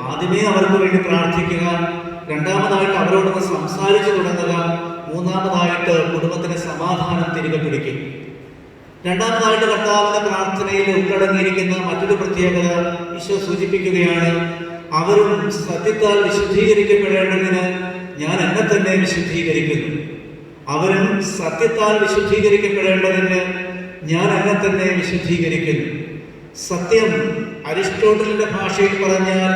ആദ്യമേ അവർക്ക് വേണ്ടി പ്രാർത്ഥിക്കുക, രണ്ടാമതായിട്ട് അവരോടൊന്ന് സംസാരിച്ചു തുടങ്ങുക, മൂന്നാമതായിട്ട് കുടുംബത്തിന് സമാധാനം തിരികെ പിടിക്കും. രണ്ടാമതായിട്ട് കർത്താവിന്റെ പ്രാർത്ഥനയിൽ ഉള്ളടങ്ങിയിരിക്കുന്ന മറ്റൊരു പ്രത്യേകത ഈശോ സൂചിപ്പിക്കുകയാണ്. അവരും സത്യത്താൽ വിശുദ്ധീകരിക്കപ്പെടേണ്ടതിന് ഞാൻ എന്നെ തന്നെ വിശുദ്ധീകരിക്കുന്നു. അവരും സത്യത്താൽ വിശുദ്ധീകരിക്കപ്പെടേണ്ടതിന് ഞാൻ എന്നെ തന്നെ വിശുദ്ധീകരിക്കുന്നു. സത്യം അരിസ്റ്റോട്ടലിന്റെ ഭാഷയിൽ പറഞ്ഞാൽ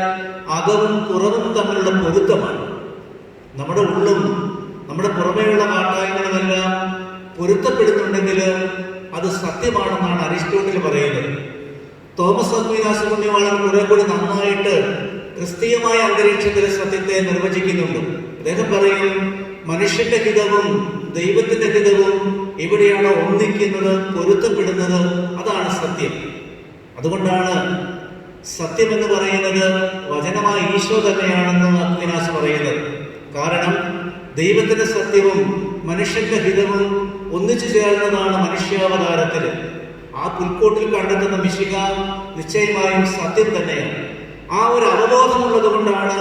അകവും പുറവും തമ്മിലുള്ള പൊരുത്തമാണ്. നമ്മുടെ ഉള്ളും നമ്മുടെ പുറമേയുള്ള കാട്ടായ്മകളുമെല്ലാം പൊരുത്തപ്പെടുന്നുണ്ടെങ്കിൽ അത് സത്യമാണെന്നാണ് അരിസ്റ്റോട്ടിൽ പറയുന്നത്. തോമസ് അക്വീനാസ് പുണ്യവാളൻ കുറെ കൂടി നന്നായിട്ട് ക്രിസ്തീയമായ അന്തരീക്ഷത്തിലെ സത്യത്തെ നിർവചിക്കുന്നുണ്ട്. അദ്ദേഹം പറയും, മനുഷ്യന്റെ ഹിതവും ദൈവത്തിന്റെ ഹിതവും എവിടെയാണോ ഒന്നിക്കുന്നത്, പൊരുത്തപ്പെടുന്നത്, അതാണ് സത്യം. അതുകൊണ്ടാണ് സത്യം എന്ന് പറയുന്നത് വചനമായ ഈശോ തന്നെയാണെന്ന് അക്വീനാസ് പറയുന്നത്. കാരണം ദൈവത്തിന്റെ സത്യവും മനുഷ്യന്റെ ഹിതവും ഒന്നിച്ചു ചേർന്നതാണ് മനുഷ്യാവതാരത്തിൽ. ആ പുൽക്കോട്ടിൽ കണ്ടെത്തുന്ന മിശിഹ നിശ്ചയമായും സത്യം തന്നെയാണ്. ആ ഒരു അവബോധമുള്ളത് കൊണ്ടാണ്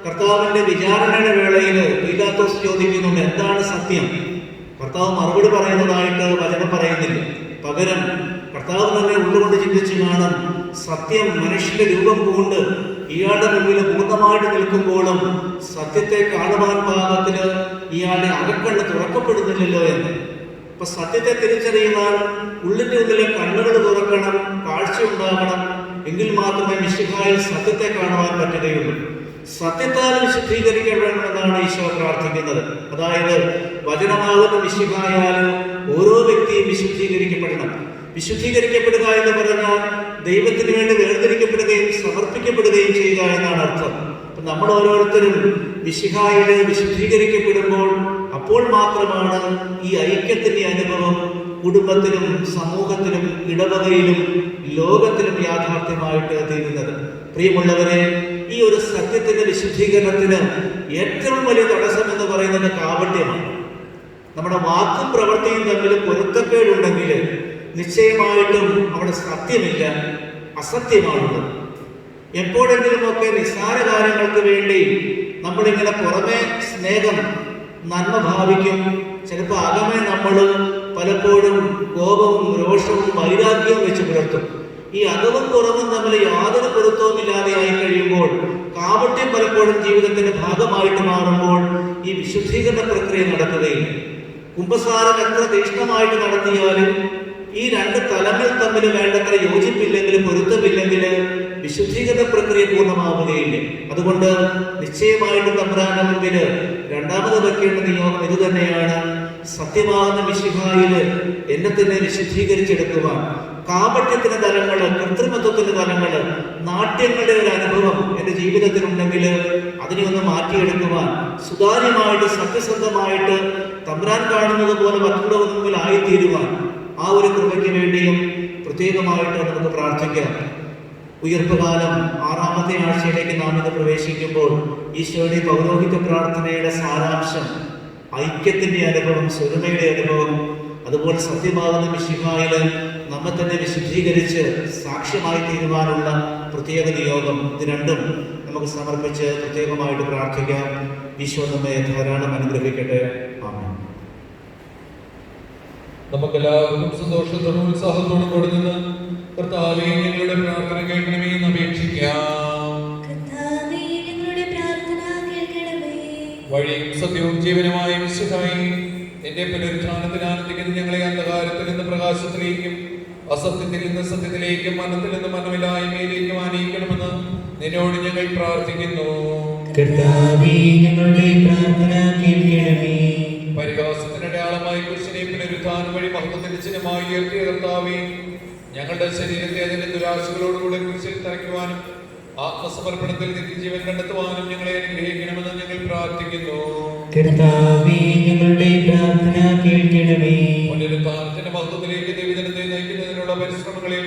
കർത്താവിന്റെ വിചാരണയുടെ വേളയിൽ പീലാത്തോസ് ചോദിക്കുന്നുണ്ട്, എന്താണ് സത്യം? കർത്താവ് മറുപടി പറയുന്നതായിട്ട് വചനം പറയുന്നില്ല. പകരം കർത്താവ് തന്നെ ഉള്ളുകൊണ്ട് ചിന്തിച്ചു കാണും, സത്യം മനുഷ്യന്റെ രൂപം കൊണ്ട് ഇയാളുടെ മുമ്പിൽ പൂർണ്ണമായിട്ട് നിൽക്കുമ്പോഴും സത്യത്തെ കാണുവാൻ പാകത്തിന് ഇയാളുടെ അകക്കണ്ണ് തുറക്കപ്പെടുന്നില്ലല്ലോ എന്ന്. അപ്പൊ സത്യത്തെ തിരിച്ചറിയുവാൻ ഉള്ളിന്റെ ഉള്ളിലെ കണ്ണുകൾ തുറക്കണം, കാഴ്ച ഉണ്ടാകണം. എങ്കിൽ മാത്രമേ മിശിഹായിൽ സത്യത്തെ കാണുവാൻ പറ്റുകയുള്ളൂ. സത്യത്താൽ വിശുദ്ധീകരിക്കപ്പെടണമെന്നാണ് ഈശോ പ്രാർത്ഥിക്കുന്നത്. അതായത് വചനമാകുന്ന മിശിഹായാലും ഓരോ വ്യക്തിയും വിശുദ്ധീകരിക്കപ്പെടണം. വിശുദ്ധീകരിക്കപ്പെടുക എന്ന് പറഞ്ഞാൽ ദൈവത്തിന് വേണ്ടി വേർതിരിക്കപ്പെടുകയും സമർപ്പിക്കപ്പെടുകയും ചെയ്യുക എന്നാണ് അർത്ഥം. അപ്പൊ നമ്മൾ ഓരോരുത്തരും മിശിഹായില് വിശുദ്ധീകരിക്കപ്പെടുമ്പോൾ അപ്പോൾ മാത്രമാണ് ഈ ഐക്യത്തിന്റെ അനുഭവം കുടുംബത്തിലും സമൂഹത്തിലും ഇടവകയിലും ലോകത്തിലും യാഥാർത്ഥ്യമായിട്ട് തീരുന്നത്. പ്രിയമുള്ളവരെ, ഈ ഒരു സത്യത്തിന്റെ വിശുദ്ധീകരണത്തിന് ഏറ്റവും വലിയ തടസ്സം എന്ന് പറയുന്നത് കാപട്യമാണ്. നമ്മുടെ വാക്കും പ്രവൃത്തിയും തമ്മിൽ പൊരുത്തക്കേടുണ്ടെങ്കിൽ നിശ്ചയമായിട്ടും അവിടെ സത്യമില്ല, അസത്യമാണുള്ളത്. എപ്പോഴെങ്കിലുമൊക്കെ നിസ്സാര കാര്യങ്ങൾക്ക് വേണ്ടി നമ്മളിങ്ങനെ പുറമെ സ്നേഹം, നന്മ ഭാവിക്കും. ചിലപ്പോൾ അകമേ നമ്മൾ പലപ്പോഴും കോപവും രോഷവും വൈരാഗ്യവും വെച്ച് പുലർത്തും. ഈ അകവും പുറവും തമ്മിൽ യാതൊരു പൊരുത്തവും ഇല്ലാതെയായി കഴിയുമ്പോൾ, കാപട്യം പലപ്പോഴും ജീവിതത്തിന്റെ ഭാഗമായിട്ട് മാറുമ്പോൾ ഈ വിശുദ്ധീകരണ പ്രക്രിയ നടക്കുകയില്ല. കുമ്പസാരം എത്ര തീക്ഷ്ണമായിട്ട് നടത്തിയാലും ഈ രണ്ട് തലങ്ങൾ തമ്മിൽ വേണ്ടത്ര യോജിപ്പില്ലെങ്കിൽ, പൊരുത്തമില്ലെങ്കിൽ വിശുദ്ധീകരണ പ്രക്രിയ പൂർണ്ണമാവുകയില്ല. അതുകൊണ്ട് നിശ്ചയമായിട്ടും തമ്പുരാന്റെ മുമ്പിൽ രണ്ടാമത് വെക്കേണ്ട നിയോഗം ഇത് തന്നെയാണ്. സത്യമാകുന്ന മിശിഹായില് എന്നെ തന്നെ വിശുദ്ധീകരിച്ചെടുക്കുവാൻ. കാപട്യത്തിന്റെ തലങ്ങള്, കൃത്രിമത്വത്തിന്റെ തലങ്ങള്, നാട്യങ്ങളുടെ ഒരു അനുഭവം എൻ്റെ ജീവിതത്തിലുണ്ടെങ്കിൽ അതിനെ ഒന്ന് മാറ്റിയെടുക്കുവാൻ, സുതാര്യമായിട്ട് സത്യസന്ധമായിട്ട് തമ്പുരാൻ കാണുന്നത് പോലെ മറ്റുള്ളവർ മുമ്പിൽ ആയിത്തീരുവാൻ, ആ ഒരു കൃപയ്ക്ക് വേണ്ടിയും പ്രത്യേകമായിട്ട് നമുക്ക് പ്രാർത്ഥിക്കാം. ഉയർപ്പ് കാലം 6ാമത്തെ ആഴ്ചയിലേക്ക് നാം ഇന്ന് പ്രവേശിക്കുമ്പോൾ ഈശോയുടെ പൗരോഹിത്യ പ്രാർത്ഥനയുടെ സാരാംശം ഐക്യത്തിന്റെ അനുഭവം, സ്വരുമയുടെ അനുഭവം, അതുപോലെ സത്യമാകുന്ന മിശിഹായില് നമ്മെ തന്നെ വിശുദ്ധീകരിച്ച് സാക്ഷ്യമായി തീരുവാനുള്ള പ്രത്യേക നിയോഗം, ഇത് രണ്ടും നമുക്ക് സമർപ്പിച്ച് പ്രത്യേകമായിട്ട് പ്രാർത്ഥിക്കാം. ഈശോ നമ്മെ ധാരാളം അനുഗ്രഹിക്കട്ടെ. ആമേൻ. നമുക്കെല്ലാവർക്കും സന്തോഷത്തോടും ഉത്സാഹത്തോടും കൂടി നിന്ന് കർത്താവേ ഞങ്ങളുടെ പ്രാർത്ഥന കേൾക്കണമേ എന്ന് അപേക്ഷിക്കാം. വഴിയും സത്യവും ജീവനുമായ മിശിഹായേ, എന്റെ പുനരുത്ഥാനത്തിൽ ആനന്ദിക്കുന്ന ഞങ്ങളെ അന്ധകാരത്തിൽ നിന്ന് പ്രകാശത്തിലേക്കും അസത്യത്തിൽ നിന്ന് സത്യത്തിലേക്കും മരണത്തിൽ നിന്ന് മരണമില്ലായ്മയിലേക്കും ആനയിക്കണമെന്ന് നിന്നോട് ഞങ്ങൾ പ്രാർത്ഥിക്കുന്നു. പരിഹാസത്തിന്റെ അടയാളമായി ക്രിസ്തുവിനെ പുനരുത്ഥാനം വഴി മഹത്വത്തിന്റെ ചിഹ്നമായി ഉയർത്തിയ കർത്താവേ, ഞങ്ങളുടെ ശരീരത്തെ അതിന്റെ ദുരാശകളോടുകൂടെ കുരിശിൽ തറയ്ക്കുവാനും ആത്മസമർപ്പണത്തിൽ നിത്യജീവൻ കണ്ടെത്തുവാനും ഞങ്ങളെ അനുഗ്രഹിക്കണമെന്ന് ഞങ്ങൾ പ്രാർത്ഥിക്കുന്നു. പുനരുത്ഥാനത്തിന്റെ മഹത്വത്തിലേക്ക് ദൈവജനത്തെ നയിക്കുന്നതിനുള്ള പരിശ്രമങ്ങളിൽ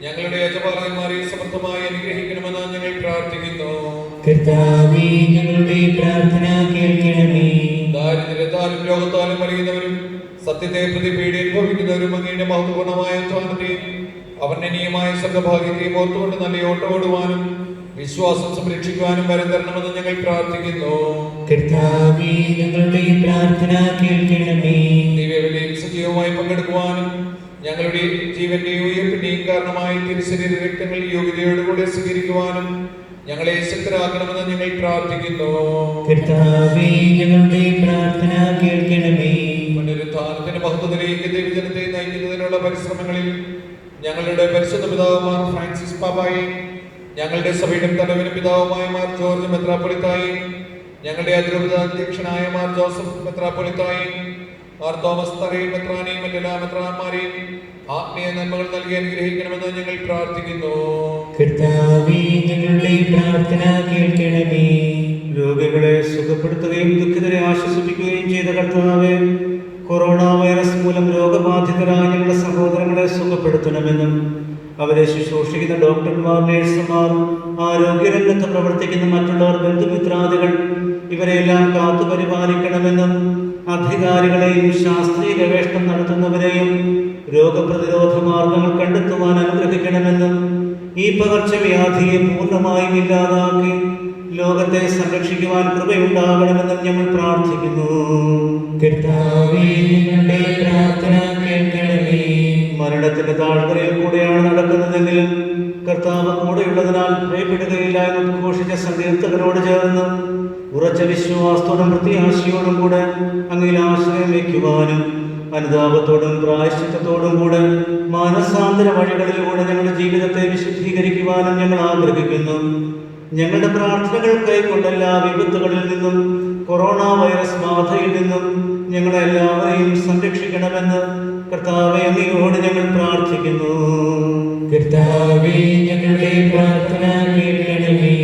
ഞങ്ങളുടെ യജമാനന്മാരെ സമർത്ഥമായി അനുഗ്രഹിക്കണമെന്ന് ഞങ്ങൾ പ്രാർത്ഥിക്കുന്നു. ദാരിദ്ര്യത്താലും രോഗത്താലും വലയുന്നവരും സത്യത്തെ പ്രതി പേടി അനുഭവിക്കുന്നവരും അങ്ങയുടെ മഹത്വപൂർണമായ ഉത്ഥാനത്തെയും അവർണ്ണനീയമായ സർഗഭാഗ്യത്തെയും ഓർത്തുകൊണ്ട് നല്ല ഓട്ടോടുവാനും വിശ്വാസം സംരക്ഷിക്കുവാനും വരം തരണമെന്ന് ഞങ്ങൾ പ്രാർത്ഥിക്കുന്നു. ദിവ്യബലിയിൽ സജീവമായി പങ്കെടുക്കുവാനും ഞങ്ങളുടെ ജീവന്റെയും ഉയർപ്പിന്റെയും കാരണമായി തിരുശരീര രക്തങ്ങൾ യോഗ്യതയോടുകൂടെ സ്വീകരിക്കുവാനും ഞങ്ങളെ ശക്തരാക്കണമെന്ന് ഞങ്ങൾ പ്രാർത്ഥിക്കുന്നു. പുനരുത്ഥാനത്തിന്റെ മഹത്വത്തിലേക്ക് ദൈവജനത്തെ നയിക്കുന്നതിനുള്ള പരിശ്രമങ്ങളിൽ ഞങ്ങളുടെ പരിശുദ്ധ പിതാവുമാർ ഫ്രാൻസിസ് പാപ്പായി, ഞങ്ങളുടെ സഭയുടെ തലവനും പിതാവുമായ മാർ ജോർജ് മെത്രാപ്പൊലിത്തായി, ഞങ്ങളുടെ അതിരൂപത അധ്യക്ഷനായ മാർ ജോസഫ് മെത്രാപ്പൊലിത്തായി, മാർ തോമസ് തറയിൽ മെത്രാനെയും മറ്റെല്ലാ മെത്രാന്മാരെയും ആത്മീയ നന്മകൾ നൽകി അനുഗ്രഹിക്കണമെന്ന് ഞങ്ങൾ പ്രാർത്ഥിക്കുന്നു. രോഗികളെ സുഖപ്പെടുത്തുകയും ദുഃഖിതരെ ആശ്വസിപ്പിക്കുകയും ചെയ്ത കർത്താവേ, കൊറോണ വൈറസ് മൂലം രോഗബാധിതരായ ഞങ്ങളുടെ സഹോദരങ്ങളെ സുഖപ്പെടുത്തണമെന്നും അവരെ ശുശ്രൂഷിക്കുന്ന ഡോക്ടർമാർ, നഴ്സുമാർ, ആരോഗ്യരംഗത്ത് പ്രവർത്തിക്കുന്ന മറ്റുള്ളവർ, ബന്ധുമിത്രാദികൾ ഇവരെല്ലാം കാത്തു പരിപാലിക്കണമെന്നും അധികാരികളെയും ശാസ്ത്രീയ ഗവേഷണം നടത്തുന്നവരെയും രോഗപ്രതിരോധ മാർഗങ്ങൾ കണ്ടെത്തുവാൻ അനുഗ്രഹിക്കണമെന്നും ഈ പകർച്ചവ്യാധിയെ പൂർണ്ണമായും ഇല്ലാതാക്കി ലോകത്തെ സംരക്ഷിക്കുവാൻ കൃപയുണ്ടാകണമെന്നും ഞങ്ങൾ പ്രാർത്ഥിക്കുന്നു. മരണത്തിന്റെ താഴ്വരയിൽ കൂടെയാണ് നടക്കുന്നതെങ്കിലും കർത്താവ് കൂടെയുള്ളതിനാൽ ഭയപ്പെടുകയില്ല എന്ന് ഉദ്ഘോഷിച്ച സങ്കീർത്തകനോട് ചേർന്ന് ഉറച്ച വിശ്വാസത്തോടും പ്രത്യാശയോടും കൂടെ അങ്ങയിൽ ആശ്രയം വയ്ക്കുവാനും അനുതാപത്തോടും പ്രായശ്ചിത്തത്തോടും കൂടെ മാനസാന്തര വഴികളിലൂടെ ഞങ്ങളുടെ ജീവിതത്തെ വിശുദ്ധീകരിക്കുവാനും ഞങ്ങൾ ആഗ്രഹിക്കുന്നു. ഞങ്ങളുടെ പ്രാർത്ഥനകൾ കൈക്കൊണ്ട് എല്ലാ വിപത്തുകളിൽ നിന്നും കൊറോണ വൈറസ് ബാധയിൽ നിന്നും ഞങ്ങളെല്ലാവരെയും സംരക്ഷിക്കണമെന്ന് കർത്താവേ അങ്ങയോട് ഞങ്ങൾ പ്രാർത്ഥിക്കുന്നു. കർത്താവേ, ഞങ്ങളുടെ പ്രാർത്ഥന കേൾക്കണമേ.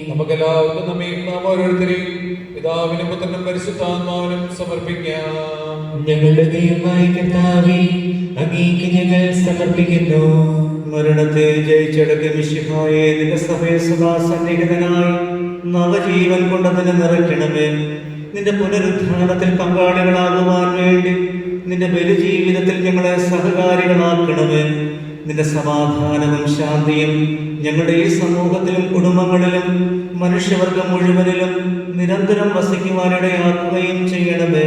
നമുക്കെല്ലാവർക്കും നമ്മയും നാം ഓരോരുത്തരെയും പിതാവിനും പുത്രനും പരിശുദ്ധാത്മാവിനും സമർപ്പിക്കാം. ഞങ്ങളുടെ ദൈവമായ കർത്താവേ, അങ്ങേക്ക് ഞങ്ങൾ സമർപ്പിക്കുന്നു. മരണത്തെ ജയിച്ചടക്കിയ മിശിഹായെ നിന്റെ സഭയെ സദാ സന്നിഹിതനായി നവജീവൻ കൊണ്ടതിനെ നിറയ്ക്കണമേ. നിന്റെ പുനരുദ്ധാനത്തിൽ പങ്കാളികളാകുവാൻ വേണ്ടി നിന്റെ ബലിജീവിതത്തിൽ ഞങ്ങളെ സഹകാരികളാക്കണമേ. നിന്റെ സമാധാനവും ശാന്തിയും ഞങ്ങളുടെ ഈ സമൂഹത്തിലും കുടുംബങ്ങളിലും മനുഷ്യവർഗം മുഴുവനിലും നിരന്തരം വസിക്കുവാനിടയാക്കുകയും ചെയ്യണമേ.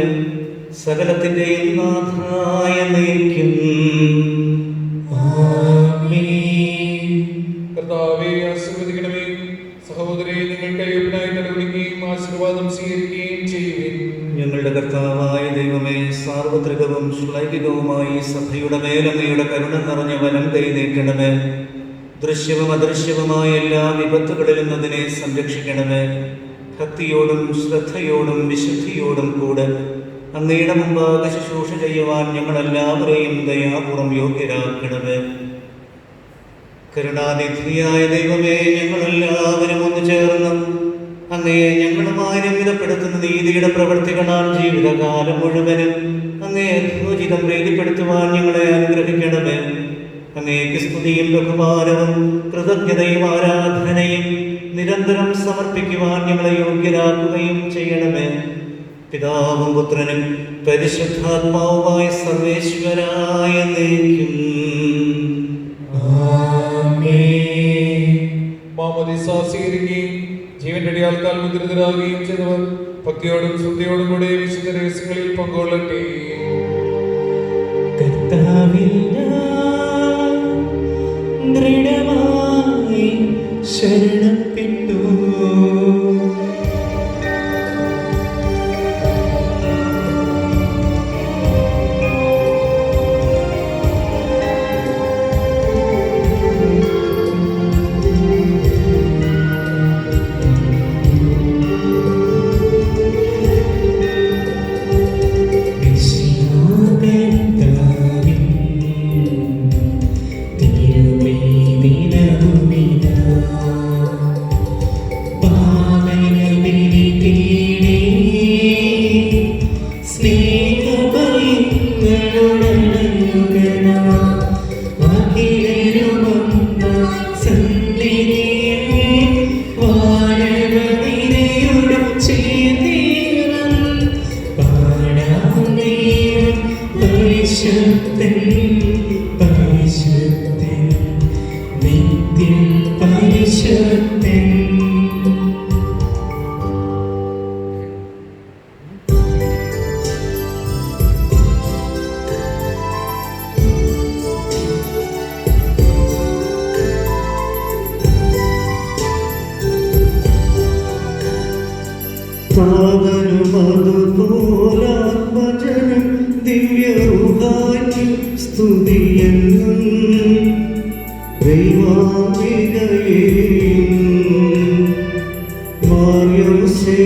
സകലത്തിന്റെയും നാഥായ നയിക്കും. കർത്താവേ, ആശീർവദിക്കണമേ. സഹോദരരെ, നിങ്ങൾ കയ്യൊപ്പിനായി നിലവിളിക്കുകയും ആശീർവാദം സ്വീകരിക്കുകയും ചെയ്യുവിൻ. ഞങ്ങളുടെ കർത്താവായ ദൈവമേ, സാർവത്രികവും ശ്ലൈകികവുമായി സഭയുടെ മേലങ്ങയുടെ കരുണ നിറഞ്ഞ വലം കൈ നീട്ടണമേ. ദൃശ്യവും അദൃശ്യവുമായ എല്ലാ വിപത്തുകളിലും അതിനെ സംരക്ഷിക്കണമേ. ഭക്തിയോടും ശ്രദ്ധയോടും വിശുദ്ധിയോടും കൂടെ അങ്ങയുടെ മുമ്പാകെ ശുശ്രൂഷ ചെയ്യുവാൻ ഞങ്ങളെല്ലാവരെയും ദയാപൂർവം യോഗ്യരാക്കണമേ. കരുണാനിധിയായ ദൈവമേ, ഞങ്ങളെല്ലാവരും ഒന്ന് ചേർന്ന് അങ്ങയെ ഞങ്ങളുമായി രമ്യതപ്പെടുത്തുന്ന നീതിയുടെ പ്രവൃത്തികളാൽ ജീവിതകാലം മുഴുവനും അങ്ങയെ യോജിതം പ്രീതിപ്പെടുത്തുവാൻ ഞങ്ങളെ അനുഗ്രഹിക്കണമേ. അങ്ങേക്ക് സ്തുതിയും ബഹുമാനവും കൃതജ്ഞതയും ആരാധനയും നിരന്തരം സമർപ്പിക്കുവാൻ ഞങ്ങളെ യോഗ്യരാക്കുകയും ചെയ്യണമേ. പിതാവും പുത്രനും പരിശുദ്ധാത്മാവുമായ സർവേശ്വരായ എന്നേക്കും. മാമോദീസ സ്വീകരിക്കുകയും ജീവന്റെ അടിയാൾക്കാൽ മുദ്രിതരാകുകയും ചെയ്തവർ ഭക്തിയോടും ശ്രദ്ധയോടും കൂടെ വിശുദ്ധ രഹസ്യങ്ങളിൽ പങ്കുകൊള്ളട്ടെ. കർത്താവിൽ ഞാൻ ദൃഢമായി ശരണപ്പെട്ടു. താതനുമതുപോലാത്മജനും ദിവ്യരൂഹായ്ക്കും സ്തുതിയെന്നും ദൈവാംബികയെയും മാർയൗസേപ്പിനെയും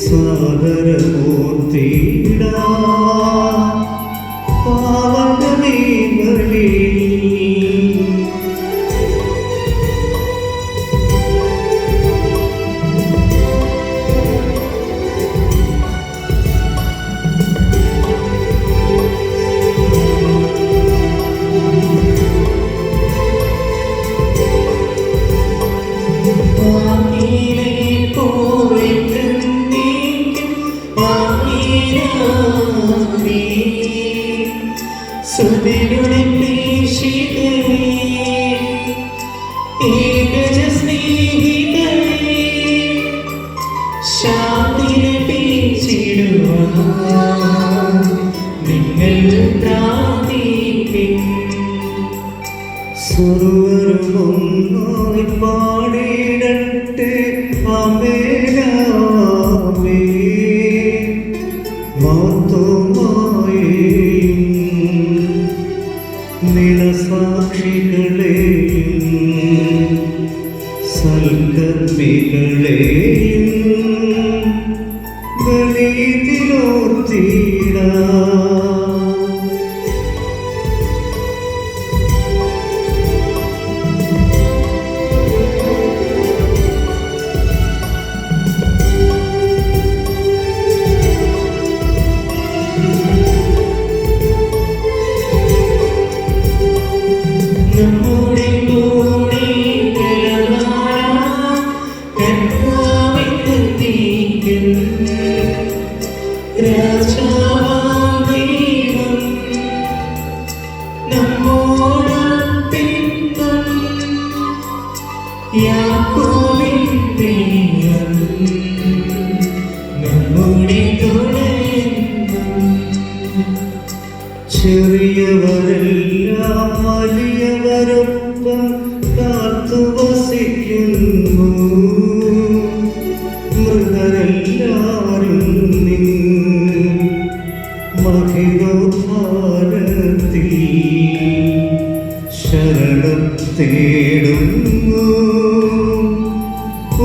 സാദരമൂർത്തിയിടാം. പാവനമേകളിൽ Amen. സർവരുമൊന്നായി പാടിയിടട്ടെ ആമേനാമേ. മാർത്തോമായേയും നിണസാക്ഷികളെയും സൽക്കർമ്മികളെയും ബലിയിലോർത്തിടാം. നമ്മുടെ കൂടെ ബലവാനാം കർത്താവിന്റെ നീക്കൻ രാജാവാം ദൈവം നമ്മോടൊപ്പം. യാക്കോബിൻ ദൈവം നമ്മുടെ തുണയെന്നും. ചെറിയവരെല്ലാം വലിയവരൊപ്പം കാത്തു വസിക്കുന്നു. മൃതരെല്ലാരും നിൻ മഹിതോദ്ധാരത്തിൽ ശരണം തേടുന്നു.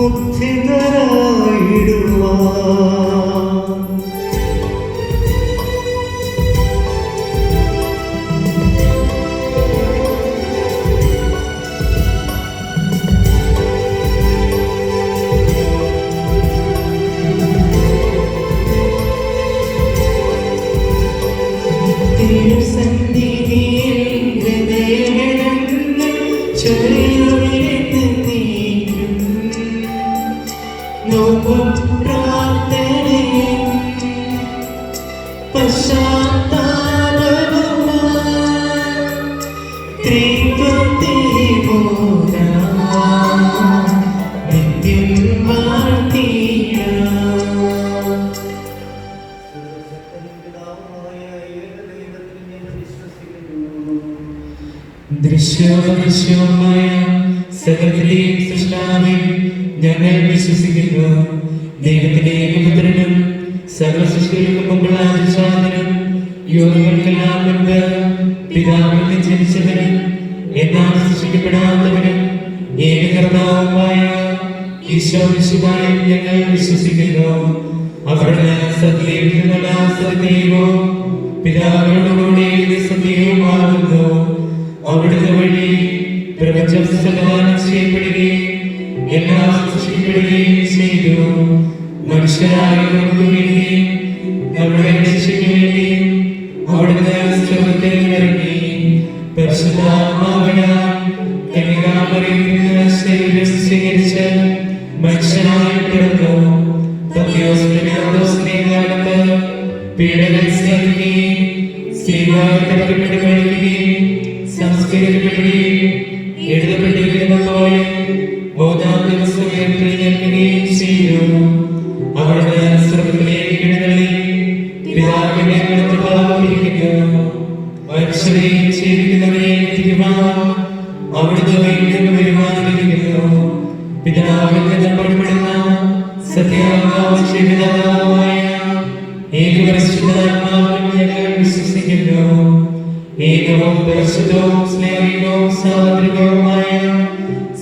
ഉദ്ധിതരായിടുവാൻ തിരുസന്നിധിയിൽ ഹൃദയങ്ങൾ ചൊരിയുയർന്ന് നീക്കും. നോക്കും പ്രാർത്ഥനയും പശ്ചാത്താപവുമായി ത്രിത്വത്തെ പോരാം നിത്യം വാഴ്ത്തിടാം. ദൃശ്യമായ സകലത്തിലെയും സൃഷ്ടാവിൽ ഞങ്ങൾ വിശ്വസിക്കുന്നു. ദൈവത്തിന്റെ ഏകപുത്രനും സകല സൃഷ്ടികൾക്കും മുമ്പുള്ള അതിശാന്തനും യോഗങ്ങൾക്കെല്ലാം മുൻപ് പിതാവിൽ നിന്ന് ജനിച്ചവനും എന്നാൽ സൃഷ്ടിക്കപ്പെടാത്തവനും ഏകകർത്താവുമായ ഈശോ മിശിഹായിൽ ഞങ്ങൾ വിശ്വസിക്കുന്നു. അവിടുന്ന് സത്യത്തിൽ നിന്നുള്ള സത്യവും പിതാവിനോടുകൂടി സത്യവുമാകുന്നു. അവിടുന്ന് വഴി പ്രപഞ്ചം സംവിധാനം ചെയ്യപ്പെടുകയും എല്ലാം സൃഷ്ടിക്കപ്പെടുകയും ചെയ്തു. മനുഷ്യരായ നമുക്ക് വേണ്ടി നമ്മുടെ രക്ഷയ്ക്ക് വേണ്ടി അവിടുന്ന് സ്വർഗ്ഗത്തിൽ ഇറങ്ങി പരിശുദ്ധാത്മാവിനാൽ കന്യകാമറിയത്തിൽ നിന്ന് ശരീരം സ്വീകരിച്ച് മനുഷ്യനായി പിറന്നു. പത്രോസ് പിലാത്തോസിന്റെ കാലത്ത് പീഡകൾ സഹിക്കുകയും സ്ത്രീകളാൽ തടവിട്ട് കഴിയുകയും സംസ്കരിക്കപ്പെടുകയും എഴുതപ്പെട്ടിരിക്കുന്ന പോലെ മൂന്നാം ദിവസം ഉയർത്തെഴുന്നേൽക്കുകയും ചെയ്തു. അവിടുന്ന് സ്വർഗ്ഗത്തിലേക്ക് എഴുന്നള്ളി പിതാവിന്റെ വലത്തുഭാഗത്തിരിക്കുന്നു. മനുഷ്യരെയും ജീവിക്കുന്നവരെയും വിധിക്കുവാൻ അവിടുന്ന് വീണ്ടും വരുവാനിരിക്കുന്നു. പിതാവിൽ നിന്ന് പുറപ്പെടുന്ന സത്യാത്മാവായ ഏകപരിശുദ്ധാത്മാവിൽ ഞങ്ങൾ വിശ്വസിക്കുന്നു. ഏകവും പരിശുദ്ധവും സ്നേഹികവും സാർവത്രികവുമായ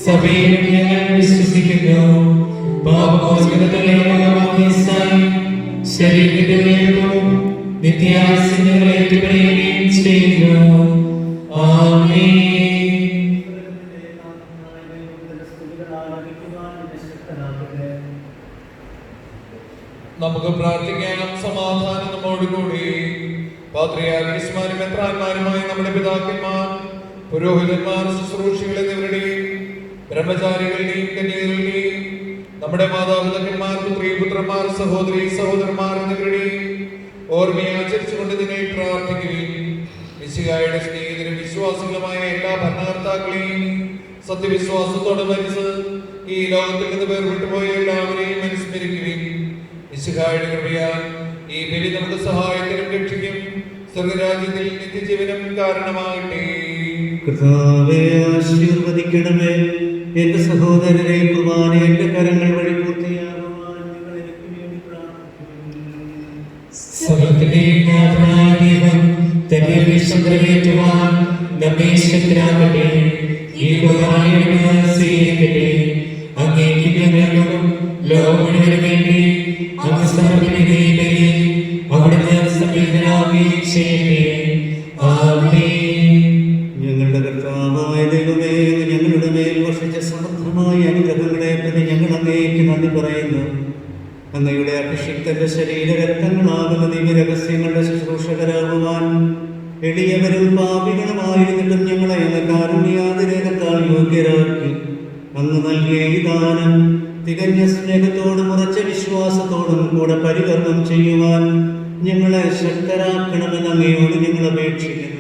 സഭയിലും ഞങ്ങൾ വിശ്വസിക്കുന്നു. പാപമോചനത്തിലുള്ള ശരീരത്തിന്റെ ഉയർപ്പും നിത്യാസനങ്ങളെ ഏറ്റുപറയുകയും ചെയ്യുന്നു. ആമേൻ. നമുക്ക് പ്രാർത്ഥിക്കാം. സമാധാനം നമ്മോടുകൂടി. പാത്രിയാർക്കീസ്മാരും മെത്രാന്മാരുമായ നമ്മുടെ പിതാക്കന്മാർ, പുരോഹിതന്മാർ, ശുശ്രൂഷികൾ എന്നിവരുടെയും ബ്രഹ്മചാരികളുടെയും കന്യകകളുടെയും നമ്മുടെ മാതാപിതാക്കന്മാർ, പുത്രി പുത്രന്മാർ, സഹോദരി സഹോദരന്മാർ എന്നിവരുടെയും ഓർമ്മയെ ആചരിച്ചുകൊണ്ട് നിങ്ങൾ പ്രാർത്ഥിക്കുകയും മിശിഹായുടെ സ്നേഹിതരും വിശ്വാസികളുമായ എല്ലാ ഭരണകർത്താക്കളെയും സത്യവിശ്വാസത്തോടെ മരിച്ച് ഈ ലോകത്തിൽ നിന്ന് വേർപെട്ടു പോയ എല്ലാവരെയും അനുസ്മരിക്കുകയും മിശിഹായുടെ കൃപയാൽ ഈ ബലി നമുക്ക് സഹായത്തിനും രക്ഷിക്കും സ്വർഗരാജ്യത്തിൽ നിത്യജീവനം കാരണമാകട്ടെ. കർത്താവേ, ആശീർവദിക്കണമേ. എന്റെ സഹോദരരെ, കുർബാന എന്റെ കരങ്ങൾ വഴി പൂർത്തിയാകുവാൻ നിങ്ങൾ എനിക്ക് വേണ്ടി പ്രാർത്ഥിക്കുന്നു. സ്വർഗ്ഗത്തിലെ നാഥനായ ദൈവം തന്റെ അഭിഷേകം നിറവേറ്റുവാൻ നമ്മെ ശക്തരാക്കട്ടെ. ഈ കുർബാനയെ സ്വീകരിക്കട്ടെ. അങ്ങേക്ക് ഞങ്ങൾക്കും ലോകം മുഴുവനും വേണ്ടി അങ്ങ് സമർപ്പിക്കുന്ന ഈ ബലി അവിടുന്ന് സംപ്രീതനാവുകയും ചെയ്യട്ടെ. ആമേൻ. ഞങ്ങളുടെ കർത്താവായ ദൈവമേ, ഞങ്ങളുടെ മേൽ വർഷിച്ച സമൃദ്ധമായ അനുഗ്രഹങ്ങളെ പ്രതി ഞങ്ങൾ അങ്ങേക്ക് നന്ദി പറയുന്നു. അങ്ങയുടെ അഭിഷിക്തന്റെ ശരീരരക്തങ്ങളാകുന്ന ദിവ്യരഹസ്യങ്ങളുടെ ശുശ്രൂഷകരാകുവാൻ എളിയവരും പാപികളുമായിരുന്നിട്ടും ഞങ്ങളെ അങ്ങ് കാരുണ്യാതിരേകത്താൽ യോഗ്യരാക്കി. അങ്ങ് നൽകിയ ഈ ദാനം തികഞ്ഞ സ്നേഹത്തോടും ഉറച്ച വിശ്വാസത്തോടും കൂടെ പരികർമ്മം ചെയ്യുവാൻ ഞങ്ങളെ ശക്തരാക്കണമെന്ന് അങ്ങയോട് ഞങ്ങൾ അപേക്ഷിക്കുന്നു.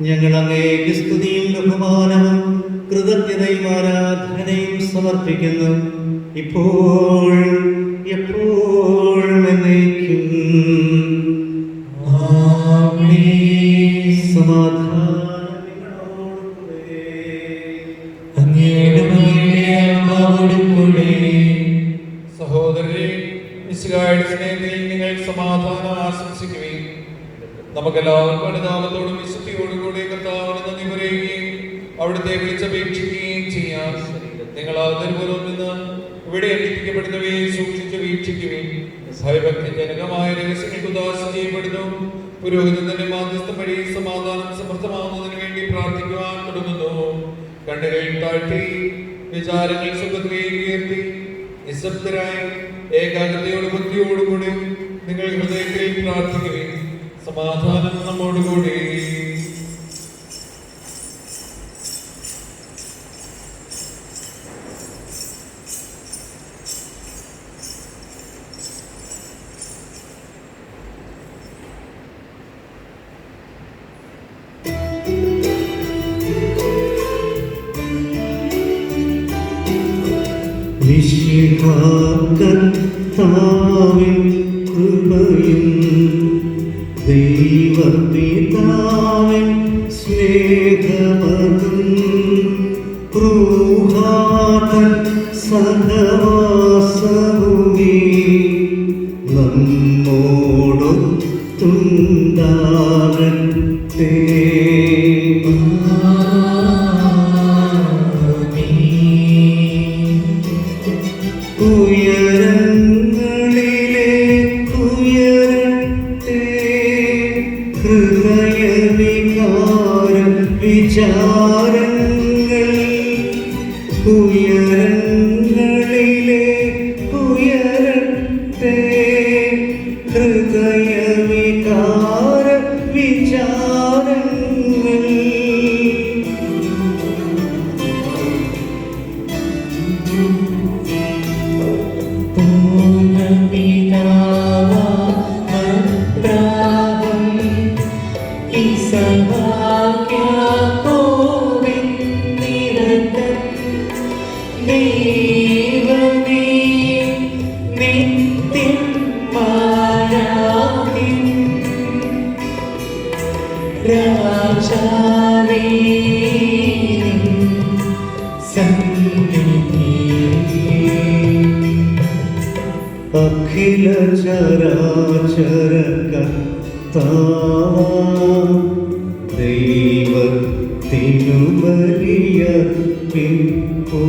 ഞങ്ങൾ അങ്ങേക്ക് സ്തുതിയും ബഹുമാനവും കൃതജ്ഞതയും ആരാധനയും സമർപ്പിക്കുന്നു, ഇപ്പോഴും എപ്പോഴും എന്നേക്കും. സമാധാനം നിങ്ങളോടുകൂടെ. അങ്ങയുടെ മകന്റെ ആത്മാവോടുകൂടെ. സഹോദരരെ, മിശിഹായുടെ സ്നേഹത്തിൽ നിങ്ങൾ സമാധാനം ആശംസിക്കുകയും നമുക്കെല്ലാവർക്കും അനുതാപത്തോടും വിശുദ്ധിയോടും കൂടി കർത്താവിന് നന്ദി പറയുകയും അവിടുത്തെ വിളിച്ചപേക്ഷിക്കുകയും ചെയ്യാം. നിങ്ങൾ ആദരപൂർവ്വം നിന്ന് ഇവിടെ ഏൽപ്പിക്കപ്പെടുന്നവയെ സൂക്ഷിച്ച് വീക്ഷിക്കുകയും ഭയഭക്തിജനകമായ രഹസ്യങ്ങൾക്ക് ഉദാസം ചെയ്യപ്പെടുന്നു. പുരോഹിതന്റെ മാധ്യസ്ഥം വഴി സമാധാനം സമൃദ്ധമാവുന്നതിന് വേണ്ടി പ്രാർത്ഥിക്കുവാൻ തുടങ്ങുന്നു. കണ്ണുകൾ താഴ്ത്തി വിചാരങ്ങൾ സുഖത്തിലേക്ക് ഉയർത്തി നിശബ്ദരായി ഏകാഗ്രതയോട് ഭക്തിയോടുകൂടി നിങ്ങൾ ഹൃദയത്തിൽ പ്രാർത്ഥിക്കുകയും സമാധാനം നമ്മോടുകൂടി. കർത്താവിൻ കൃപയും ദൈവപിതാവിൻ സ്നേഹമതും ക്രൂഹാതൻ സഹവാസവുമേ നമ്മോടൊത്തുണ്ടാകട്ടെ. ഉയരങ്ങളിലേക്കുയരട്ടെ ഹൃദയവികാരം വിചാരങ്ങൾ, ഉയരങ്ങളിലേക്കുയരട്ടെ ഹൃദയവികാര വിചാരങ്ങൾ. അഖില ചരാചര കർത്താവാം ദൈവത്തിനു ബലിയർപ്പിപ്പൂ.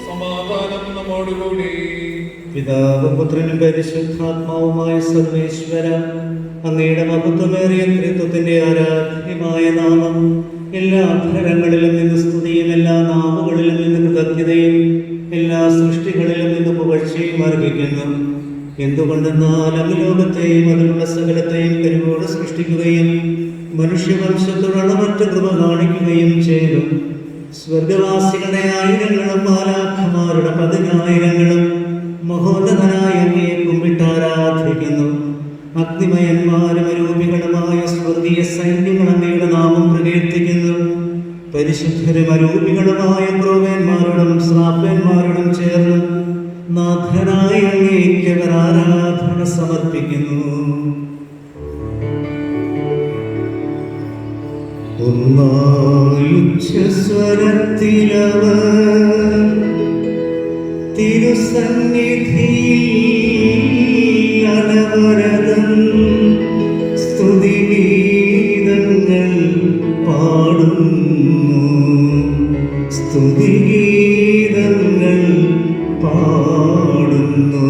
സമാധാനം നമ്മോടുകൂടി. പിതാവും പുത്രനും പരിശുദ്ധാത്മാവുമായ സർവേശ്വര, അങ്ങയുടെ മഹത്വമേറിയ ത്രിത്വത്തിന്റെ ആരാധ്യമായ നാമം എല്ലാ അധരങ്ങളിലും നിന്ന് സ്തുതിയും എല്ലാ നാവുകളിലും നിന്ന് കൃതജ്ഞതയും എല്ലാ സൃഷ്ടികളിലും നിന്ന് പുകഴ്ചയും അർഹിക്കുന്നു. എന്തുകൊണ്ടെന്നാൽ അങ്ങ് ലോകത്തെയും അതിലുള്ള സകലത്തെയും കരുവോടെ സൃഷ്ടിക്കുകയും മനുഷ്യവംശത്തോട് അളവറ്റ കൃപ കാണിക്കുകയും ചെയ്തു. സ്വർഗവാസികളുടെ ആയിരങ്ങളും മാലാഖമാരുടെ 10,000-ങ്ങളും മഹോന്നതനായ അങ്ങയെ കുമ്പിട്ടാരാധിക്കുന്നു. അഗ്നിമയന്മാരും അരൂപികളുമായ സ്വർഗീയ സൈന്യങ്ങൾ അങ്ങയുടെ നാമം പ്രകീർത്തിക്കുന്നു. പരിശുദ്ധരും അരൂപികളുമായ ക്രോവേന്മാരോടും ശ്രാപ്പന്മാരോടും ചേർന്ന് നാഥനായ അങ്ങേക്ക് അവർ ആരാധന സമർപ്പിക്കുന്നു. ഒന്നായുച്ചസ്വരത്തിലവർ തിരുസന്നിധിയിൽ അനവരതം സ്തുതിഗീതങ്ങൾ പാടുന്നു. സ്തുതിഗീതങ്ങൾ പാടുന്നു.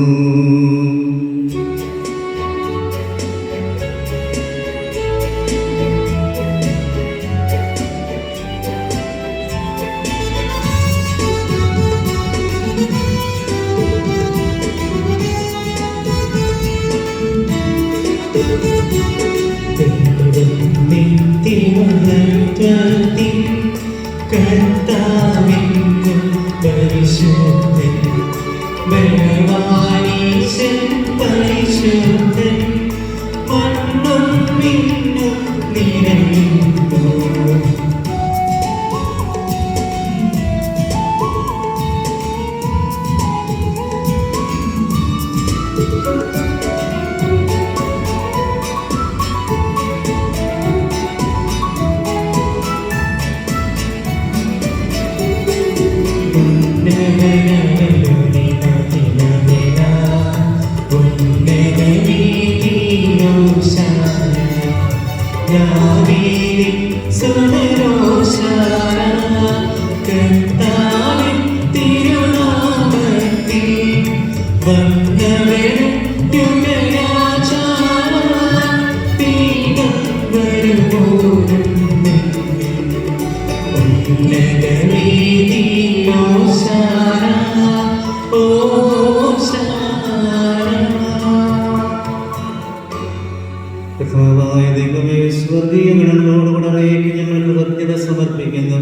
കർത്താവായ ദൈവമേ, സ്വർഗീയ ഗണങ്ങളോടുകൂടെ അങ്ങേക്ക് ഞങ്ങൾ കൃതജ്ഞത സമർപ്പിക്കുന്നു.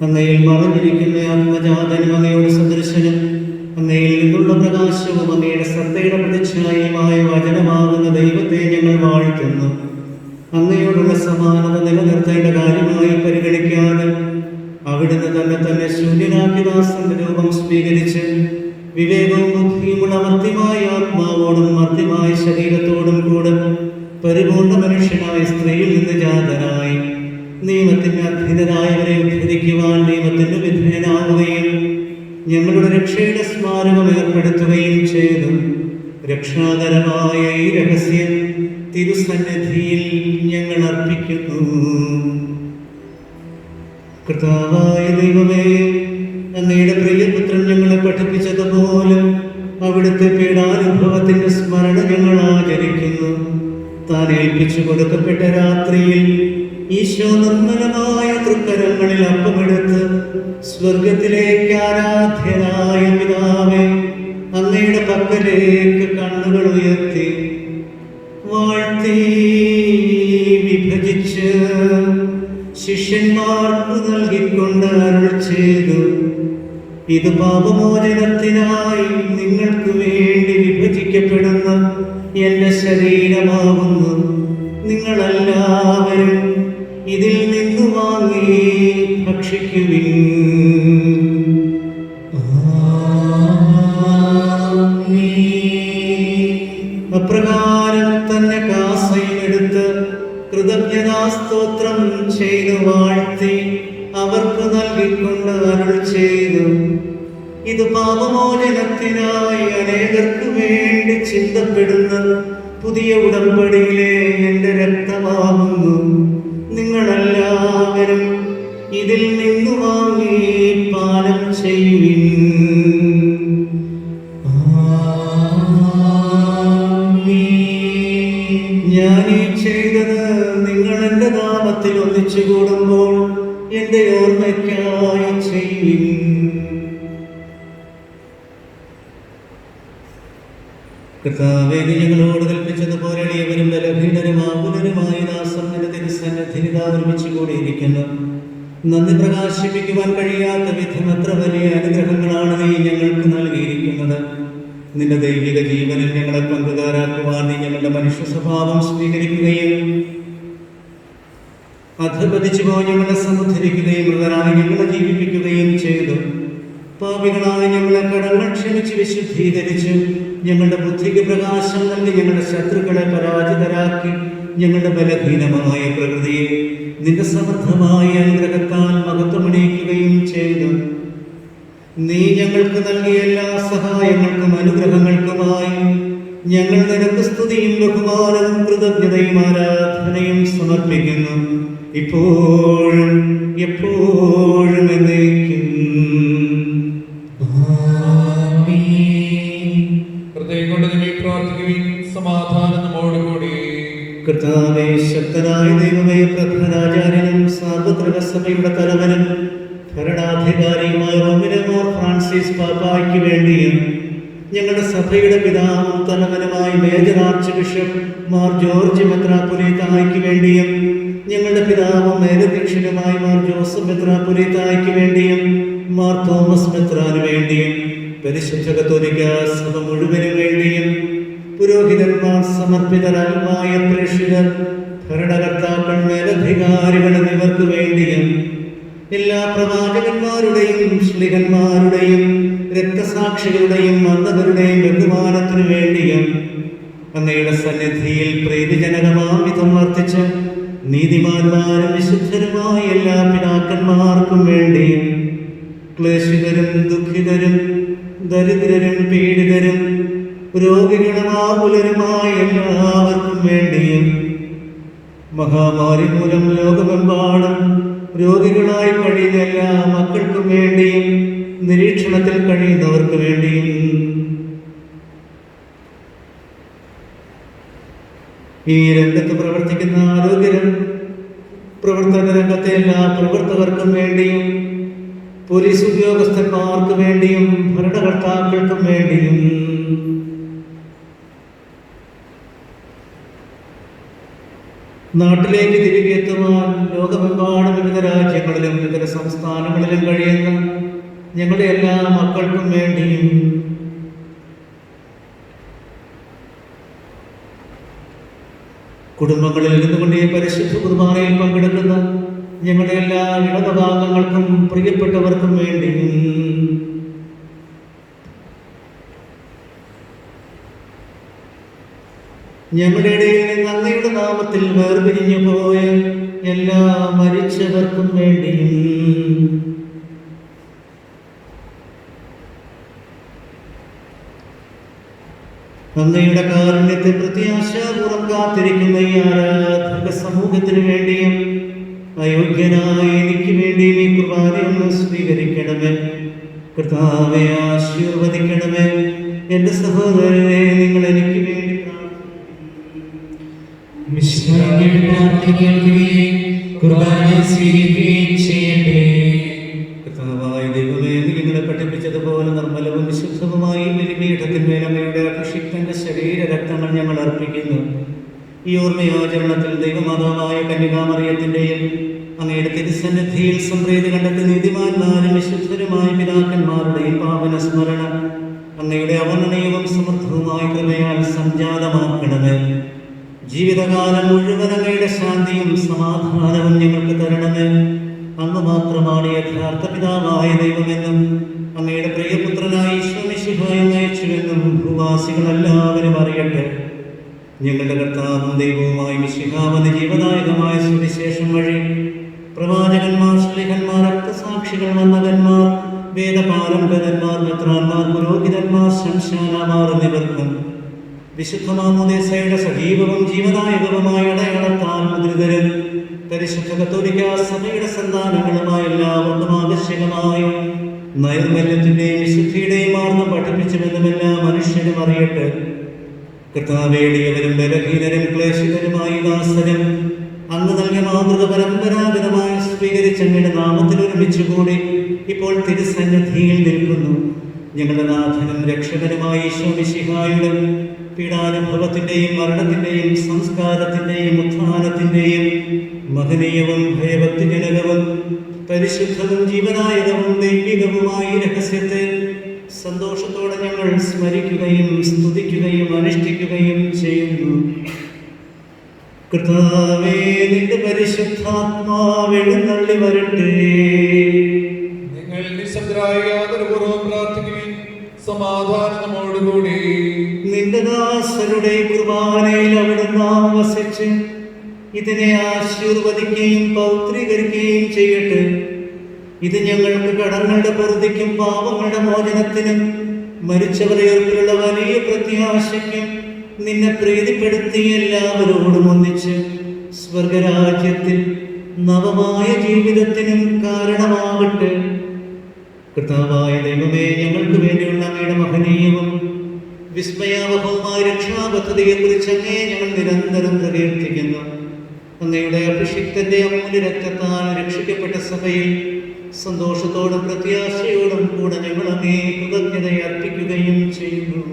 അങ്ങയിൽ മറഞ്ഞിരിക്കുന്ന ആത്മജാതനും അങ്ങയുടെ സദൃശനും അങ്ങയിൽ നിന്നുള്ള പ്രകാശവും അങ്ങയുടെ സത്തയുടെ പ്രതിച്ഛായയുമായ വചനമാകുന്ന ദൈവത്തെ ഞങ്ങൾ വാഴ്ത്തുന്നു. അങ്ങയോടുള്ള സമാനത നിലനിർത്തേണ്ട കാര്യമായി പരിഗണിക്കാതെ അവിടുന്ന് തന്നെ ശൂന്യനാക്കി ദാസന്റെ രൂപം സ്വീകരിച്ച് വിവേകവും ബുദ്ധിയുമുള്ള മർത്യമായ ആത്മാവോടും മർത്യമായ ശരീരത്തോടും കൂടെ പരിപൂർണ മനുഷ്യനായ സ്ത്രീയിൽ നിന്ന് ജാതനായി നിയമത്തിന് അധീനരായവരെ ഉദ്ധരിക്കുവാൻ നിയമത്തിന് വിധേയനാവുകയും ഞങ്ങളുടെ രക്ഷയുടെ സ്മാരകം ഏർപ്പെടുത്തുകയും ചെയ്തു. രക്ഷാകരമായ ഈ രഹസ്യം തിരുസന്നിധിയിൽ ഞങ്ങൾ അർപ്പിക്കുന്നു. കർത്താവായ ദൈവമേ, അങ്ങയുടെ പ്രിയപുത്രൻ ഞങ്ങളെ പഠിപ്പിച്ചതുപോലെ അവിടുത്തെ പീഡാനുഭവത്തിന്റെ സ്മരണ ഞങ്ങൾ ആചരിക്കുന്നു. താൻ ഏൽപ്പിച്ചു കൊടുക്കപ്പെട്ട രാത്രിയിൽ ഈശോ നിർമ്മലമായ തൃക്കരങ്ങളിൽ അപ്പമെടുത്ത് സ്വർഗത്തിലേക്ക് ആരാധ്യനായ പിതാവേ അങ്ങയുടെ പക്കലേക്ക് കണ്ണുകൾ ഉയർത്തി വാഴ്ത്തി വിഭജിച്ച് ശിഷ്യന്മാർക്ക് നൽകിക്കൊണ്ട് അരുൾ ചെയ്തു, ഇത് പാപമോചനത്തിനായി നിങ്ങൾക്ക് വേണ്ടി വിഭജിക്കപ്പെടുന്ന എന്റെ ശരീരമാകുന്നു. നിങ്ങളെല്ലാവരും ഇതിൽ നിന്ന് വാങ്ങി ഭക്ഷിക്കുവിൻ. അപ്രകാരം തന്നെ കാസയിലെടുത്ത് കൃതജ്ഞതാസ്തോത്രം ചെയ്തു വാഴ്ത്തി അവർക്ക് നൽകിക്കൊണ്ട് അരുൾ ചെയ്തു, ഇത് പാപമോചനത്തിനായി അനേകർക്ക് വേണ്ടി ചിന്തപ്പെടുന്ന പുതിയ ഉടമ്പടിയിലെ എന്റെ രക്തമാകുന്നു. നിങ്ങളെല്ലാവരും ഇതിൽ നിന്ന് വാങ്ങി പാനം ചെയ്യുവിൻ. ഞാനീ ചെയ്തത് നിങ്ങൾ എന്റെ നാമത്തിൽ ഒന്നിച്ചു കൂടുമ്പോൾ എന്റെ ഓർമ്മയ്ക്കായി ചെയ്യുവിൻ. കർത്താവേ, നീ ഞങ്ങളോട് കൽപ്പിച്ചതുപോലെ എളിയവരും ബലഹീനരും ആകുലരുമായ ദാസം നിന്റെ തിരുസന്നിധിയിൽ ഒരുമിച്ച് കൂടിയിരിക്കുന്നു. നന്ദി പ്രകാശിപ്പിക്കുവാൻ കഴിയാത്ത വിധം എത്ര വലിയ അനുഗ്രഹങ്ങളാണ് നീ ഞങ്ങൾക്ക് നൽകിയിരിക്കുന്നത്. നിന്റെ ദൈവിക ജീവനിൽ ഞങ്ങളെ പങ്കുകാരാക്കുവാൻ നീ ഞങ്ങളുടെ മനുഷ്യ സ്വഭാവം സ്വീകരിക്കുകയും അധപതിച്ചു പോയി ഞങ്ങളെ സമുദ്ധരിക്കുകയും മൃതരായി ഞങ്ങളെ ജീവിപ്പിക്കുകയും ചെയ്തു. പാപികളായി ഞങ്ങളെ കടങ്ങൾ ക്ഷമിച്ച് വിശുദ്ധീകരിച്ചു ഞങ്ങളുടെ ബുദ്ധിക്ക് പ്രകാശം നൽകി ഞങ്ങളുടെ ശത്രുക്കളെ പരാജിതരാക്കി ഞങ്ങളുടെ ബലഹീനമായ പ്രകൃതിയെ നിന്റെ സമർത്ഥമായ അനുഗ്രഹത്താൽ മഹത്വമണിയിക്കുകയും ചെയ്തു. നീ ഞങ്ങൾക്ക് നൽകിയ എല്ലാ സഹായങ്ങൾക്കും അനുഗ്രഹങ്ങൾക്കുമായി ഞങ്ങൾ നിനക്ക് സ്തുതിയും ബഹുമാനവും കൃതജ്ഞതയും ആരാധനയും സമർപ്പിക്കുന്നു, ഇപ്പോഴും എപ്പോഴും എന്നേക്കും. ഹൃദയം കൊണ്ട് നിങ്ങൾ പ്രാർത്ഥിക്കുകയും സമാധാനം നമ്മോടുകൂടി. കർത്താവേ, ശക്തനായ ദൈവമേ, പ്രധാനാചാര്യനും സാർവത്രിക സഭയുടെ തലവനും ഭരണാധികാരിയുമായ റോമിലെ മാർ ഫ്രാൻസിസ് പാപ്പായ്ക്ക് വേണ്ടിയും ഞങ്ങളുടെ സഭയുടെ പിതാവും തലവനുമായ major archbishop Mar George മെത്രാപ്പൊലീത്തായ്ക്ക് വേണ്ടിയും ഞങ്ങളുടെ പിതാവും മേലധ്യക്ഷനുമായ മാർ ജോസഫ് മെത്രാപ്പൊലീത്തായ്ക്ക് വേണ്ടിയും മാർ തോമസ് മെത്രാന് വേണ്ടിയും പരിശുദ്ധ കത്തോലിക്ക സഭ മുഴുവനും വേണ്ടിയും പുരോഹിതന്മാർ, സമർപ്പിതരായ പ്രേക്ഷിതർ, ഭരണകർത്താക്കൾ, മേലധികാരികൾ എന്നിവർക്ക് വേണ്ടിയും എല്ലാ പ്രവാചകന്മാരുടെയും ശ്ലീഹന്മാരുടെയും രക്തസാക്ഷികളുടെയും മന്ദകരുടെയും ബഹുമാനത്തിനു വേണ്ടിയും അങ്ങയുടെ സന്നിധിയിൽ പ്രീതിജനകമാവിധം വർദ്ധിച്ച് നീതിമാന്മാരും വിശുദ്ധരുമായ എല്ലാ പിതാക്കന്മാർക്കും വേണ്ടിയും ക്ലേശിതരും ദുഃഖിതരും ദരിദ്രരും പീഡിതരും രോഗികളും ആകുലരുമായ എല്ലാവർക്കും വേണ്ടിയും മഹാമാരി മൂലം ലോകമെമ്പാടും രോഗികളായി കഴിയുന്ന എല്ലാ മക്കൾക്കും വേണ്ടിയും നിരീക്ഷണത്തിൽ കഴിയുന്നവർക്ക് വേണ്ടിയും ഈ രംഗത്ത് പ്രവർത്തിക്കുന്ന പ്രവർത്തന രംഗത്തെ എല്ലാ പ്രവർത്തകർക്കും വേണ്ടിയും പോലീസ് ഉദ്യോഗസ്ഥന്മാർക്ക് വേണ്ടിയും ഭരണകർത്താക്കൾക്കും വേണ്ടിയും നാട്ടിലേക്ക് തിരികെ എത്തുവാൻ ലോകമെമ്പാടും വിവിധ രാജ്യങ്ങളിലും ഇതര സംസ്ഥാനങ്ങളിലും കഴിയുന്ന ഞങ്ങളുടെ എല്ലാ മക്കൾക്കും വേണ്ടിയും കുടുംബങ്ങളിൽ നിന്നുകൊണ്ട് ഈ പരിശുദ്ധ കുർബാനയിൽ പങ്കെടുക്കുന്ന ഞങ്ങളുടെ എല്ലാ ഇടവഭാഗങ്ങൾക്കും പ്രിയപ്പെട്ടവർക്കും വേണ്ടിയും ഞങ്ങളുടെ ഇടയിൽ നിന്ന് അങ്ങയുടെ നാമത്തിൽ വേർപിരിഞ്ഞു പോയ എല്ലാ മരിച്ചവർക്കും വേണ്ടിയും അങ്ങയുടെ കാരുണ്യത്തെ പ്രത്യാശാപൂർവ്വം കാത്തിരിക്കുന്ന ഈ ആരാധക സമൂഹത്തിന് വേണ്ടിയും അയോഗ്യനായ എനിക്ക് വേണ്ടിയും ഈ കുർബാനയൊന്ന് സ്വീകരിക്കണമേ. കർത്താവെ, ആശീർവദിക്കണമേ. എൻ്റെ സഹോദരനെ, നിങ്ങൾ എനിക്ക് വേണ്ടി കർത്താവായ ദൈവമേ, നിങ്ങളെ പഠിപ്പിച്ചതുപോലെ നിർമ്മലവും വിശുദ്ധവുമായ ബലിപീഠത്തിന്മേൽ അങ്ങയുടെ അഭിഷിക്തന്റെ ശരീര രക്തങ്ങൾ ഞങ്ങൾ അർപ്പിക്കുന്നു. ഈ ഓർമ്മയാചരണത്തിൽ ദൈവമാതാവായ കന്യകാമറിയത്തിന്റെയും അങ്ങയുടെ തിരുസന്നിധിയിൽ സംപ്രീതി കണ്ടെത്തി നീതിമാന്മാരും വിശുദ്ധരുമായ പിതാക്കന്മാരുടെയും പാവന സ്മരണ അങ്ങയുടെ അവർണ്ണനീയവും സമൃദ്ധവുമായ കൃപയാൽ സംജാതമാക്കണമേ. ജീവിതകാലം മുഴുവൻ അങ്ങയുടെ ശാന്തിയും സമാധാനവും ഞങ്ങൾക്ക് തരണമേ. അങ്ങ് മാത്രമാണ് യഥാർത്ഥ പിതാവായ ദൈവമെന്നും അങ്ങയുടെ പ്രിയപുത്രനായ ഈശോ മിശിഹായെ അയച്ചുവെന്നും ഭൂവാസികളെല്ലാവരും അറിയട്ടെ. ഞങ്ങളുടെ കർത്താവും ദൈവവുമായ മിശിഹാവന്റെ ജീവദായകമായ സുവിശേഷം വഴി പ്രവാചകന്മാർ, ശ്ലീഹന്മാർ, രക്തസാക്ഷികൾ, വന്ദകന്മാർ, വേദപാലംബരന്മാർ, മെത്രാന്മാർ, പുരോഹിതന്മാർ, ശംശാനമാർ എന്നിവർക്കും വിശുദ്ധ മാമോദീസയുടെ സജീവവും ജീവദായകവുമായ അടയാളത്താൽ മുദ്രിതരും പരിശുദ്ധ കത്തോലിക്ക സഭയുടെ സന്താനങ്ങളുമായ എല്ലാവർക്കും ആവശ്യകമായ നൈർമല്യത്തിന്റെയും വിശുദ്ധിയുടെയും മാർഗം പഠിപ്പിച്ചുവെന്നും എല്ലാ മനുഷ്യരും അറിയട്ടെ. കർത്താവേടിയവരും ബലഹീനരും ക്ലേശിതരുമായി ദാസരും അങ്ങ് നൽകിയ മാതൃക പരമ്പരാഗതമായി സ്വീകരിച്ച അങ്ങയുടെ നാമത്തിൽ ഒരുമിച്ചുകൂടി ഇപ്പോൾ തിരുസന്നിധിയിൽ നിൽക്കുന്നു. ഞങ്ങളുടെ നാഥനും രക്ഷകനുമായ ഈശോ മിശിഹായുടെ പീഡാനുഭവത്തിൻ്റെയും മരണത്തിൻ്റെയും സംസ്കാരത്തിൻ്റെയും ഉത്ഥാനത്തിൻ്റെയും മഹനീയവും ഭയഭക്തിജനകവും പരിശുദ്ധവും ജീവനായകവും ദൈവികവുമായ രഹസ്യത്തെ സന്തോഷത്തോടെ ഞങ്ങൾ സ്മരിക്കുകയും സ്തുതിക്കുകയും അനുഷ്ഠിക്കുകയും ചെയ്യുന്നു. കർത്താവേ, നിന്റെ പരിശുദ്ധാത്മാവ് എഴുന്നള്ളി വരട്ടെ. നിങ്ങൾ നിശബ്ദരായ ആദരപൂർവ്വം പ്രാർത്ഥിക്കുകയും സമാധാനം നമ്മോടുകൂടി. നിന്റെ ദാസരുടെ കുർബാനയിൽ അവിടുന്ന് വസിച്ച് ഇതിനെ ആശീർവദിക്കുകയും പൗത്രീകരിക്കുകയും ചെയ്യട്ടെ. ഇത് ഞങ്ങൾക്ക് കടങ്ങളുടെ പൊറുതിക്കും പാപങ്ങളുടെ മോചനത്തിനും മരിച്ചവരെയുള്ള വലിയ പ്രത്യാശയ്ക്കും നിന്നെ പ്രീതിപ്പെടുത്തി എല്ലാവരോടും ഒന്നിച്ച് സ്വർഗരാജ്യത്തിൽ നവമായ ജീവിതത്തിനും കാരണമാകട്ടെ. കർത്താവായ ദൈവമേ, ഞങ്ങൾക്ക് വേണ്ടിയുള്ള അങ്ങയുടെ മഹനീയവും വിസ്മയാവഹവുമായ രക്ഷാപദ്ധതിയെക്കുറിച്ച് അങ്ങേ ഞങ്ങൾ നിരന്തരം പ്രകീർത്തിക്കുന്നു. അങ്ങയുടെ അഭിഷിക്തന്റെ അമൂല്യ രക്തത്താൽ രക്ഷിക്കപ്പെട്ട സഭയിൽ സന്തോഷത്തോടും പ്രത്യാശയോടും കൂടെ ഞങ്ങൾ അങ്ങേ കൃതജ്ഞത അർപ്പിക്കുകയും ചെയ്യുന്നു.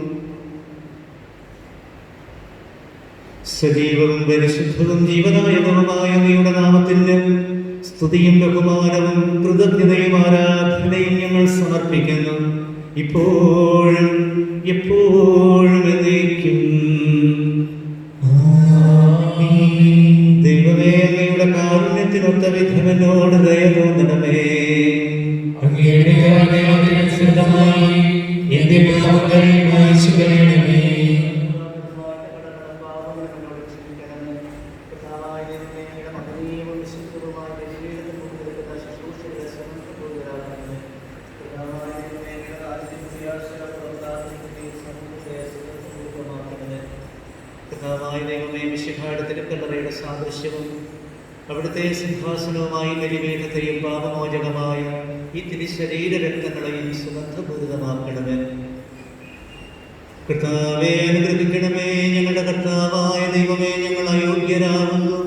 സജീവവും പരിശുദ്ധവും ജീവനായകവുമായ അങ്ങയുടെ നാമത്തിന് സ്തുതിയും ബഹുമാനവും കൃതജ്ഞതയും ആരാധനയും ഞങ്ങൾ സമർപ്പിക്കുന്നു, ഇപ്പോഴും എപ്പോഴും എന്നേക്കും. ദൈവമേ, അങ്ങയുടെ കാരുണ്യത്തിനൊത്ത വിധം എന്നോട് ദയ തോന്നണമേ. അങ്ങയുടെ അനുസൃതമായി എന്റെ പാപങ്ങൾ മായ്ച്ചു കളയണമേ. ദൈവമേ, മിശിഹായുടെ തിരുക്കല്ലറയുടെ സാദൃശ്യവും അവിടുത്തെ സിംഹാസനവുമായി പരിവേഗത്തെയും പാപമോചകമായ ഈ തിരുശരീര രക്തങ്ങളെയും സുഗന്ധപൂരിതമാക്കണമേ. കർത്താവേ, അനുഗ്രഹിക്കണമേ. ഞങ്ങളുടെ കർത്താവായ ദൈവമേ, ഞങ്ങൾ അയോഗ്യരാകുന്നു,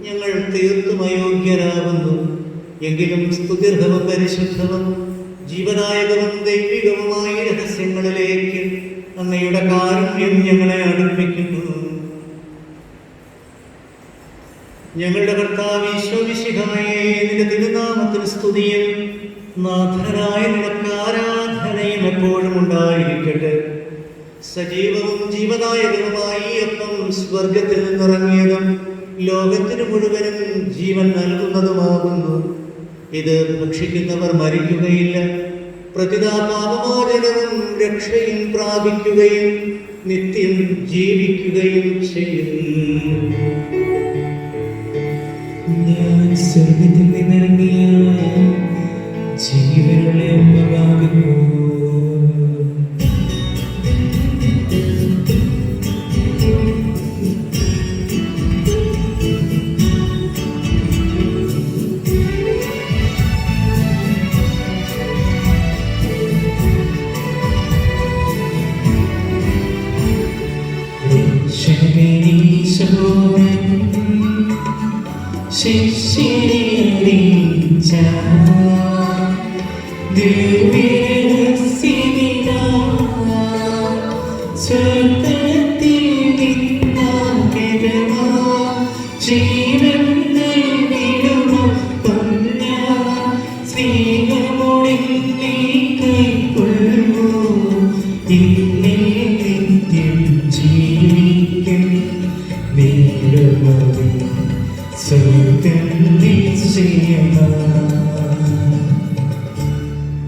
ഞങ്ങൾ തീർത്തും അയോഗ്യരാകുന്നു. എങ്കിലും സ്തുത്യർഹവും പരിശുദ്ധവും ജീവനായകവും ദൈവികവുമായ രഹസ്യങ്ങളിലേക്ക് അങ്ങയുടെ കാരുണ്യം ഞങ്ങളെ അടുപ്പിക്കുന്നു. ഞങ്ങളുടെ കർത്താവ് ഈശോ മിശിഹായേ, നിന്റെ തിരുനാമത്തിന് സ്തുതിയും നാഥനായ നിനക്ക് ആരാധനയും എപ്പോഴും ഉണ്ടായിരിക്കട്ടെ. സജീവവും ജീവനായകവുമായ ഈ അപ്പം സ്വർഗത്തിൽ നിന്നിറങ്ങിയതും ലോകത്തിന് മുഴുവനും ജീവൻ നൽകുന്നതുമാകുന്നു. ഇത് ഭക്ഷിക്കുന്നവർ മരിക്കുകയില്ല, പ്രതിതാ പാപമോചനവും രക്ഷയും പ്രാപിക്കുകയും നിത്യം ജീവിക്കുകയും ചെയ്യും. ഞാൻ സ്വർഗത്തിൽ നിന്നിറങ്ങിയ ജീവനുള്ള അപ്പമാകുന്നു.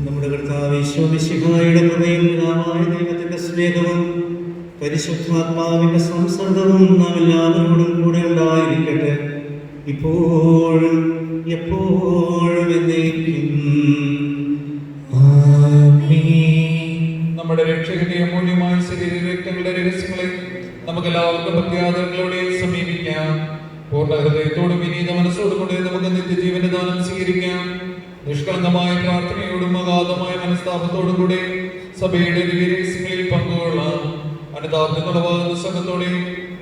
നമ്മുടെ കർത്താവ് ഈശോ മിശിഹായുടെ കൃപയും പിതാവായ ദൈവത്തിന്റെ സ്നേഹവും പരിശുദ്ധാത്മാവിന്റെ സംസർഗവും നാം എല്ലാവരോടും കൂടെ ഉണ്ടായിരിക്കട്ടെ, ഇപ്പോഴും എപ്പോഴും എന്നേക്കും. നമ്മുടെ രക്ഷകന്റെ അമൂല്യമായ ശരീരരക്തങ്ങളുടെ രഹസ്യങ്ങളെ നമുക്കെല്ലാവർക്കും ഭക്തിയാദരങ്ങളോടെ സമീപിക്കാം. പൂർണ്ണ ഹൃദയത്തോടും വിനീത മനസ്സോടുകൂടെ നമുക്ക് നിത്യജീവന്റെ ദാനം സ്വീകരിക്കാം. നിഷ്കളങ്കമായ പ്രാർത്ഥനയോടും അഗാധമായ മനസ്താപത്തോടും കൂടെ സഭയുടെ ദിവ്യരഹസ്യങ്ങളിൽ പങ്കുകൊള്ളാം. അനുതാപത്തിനുളവാകുന്ന സംഘത്തോടെ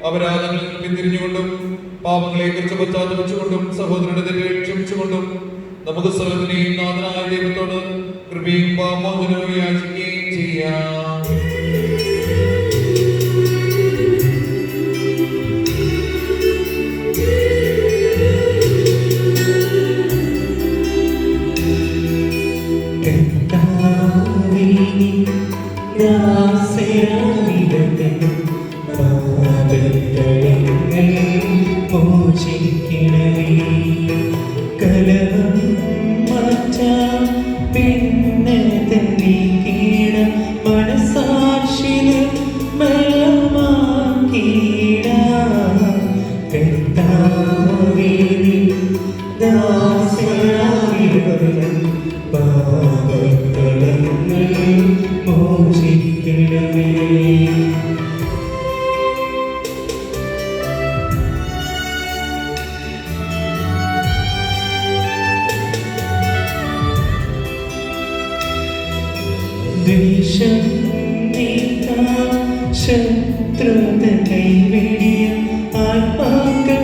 അപരാധങ്ങളിൽ പിന്തിരിഞ്ഞുകൊണ്ടും പാപങ്ങളെ കുറിച്ച് പശ്ചാത്തപിച്ചുകൊണ്ടും സഹോദരന്റെ തെറ്റുകൾ ക്ഷമിച്ചുകൊണ്ടും നമുക്ക് സകലത്തിനെയും നാഥനായ ദൈവത്തോട് കൃപയും പാപമോചനവും യാചിക്കുകയും ചെയ്യാം. ശത്രുത കൈവെടിയ ആത്മാക്കൾ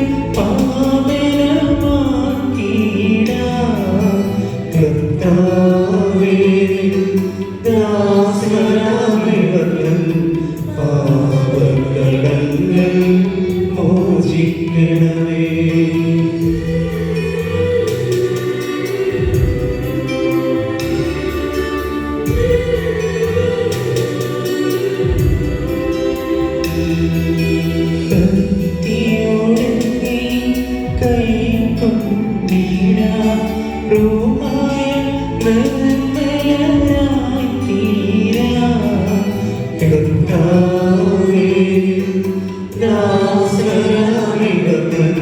കർത്താവേ ദാസരാമിവർത്തൻ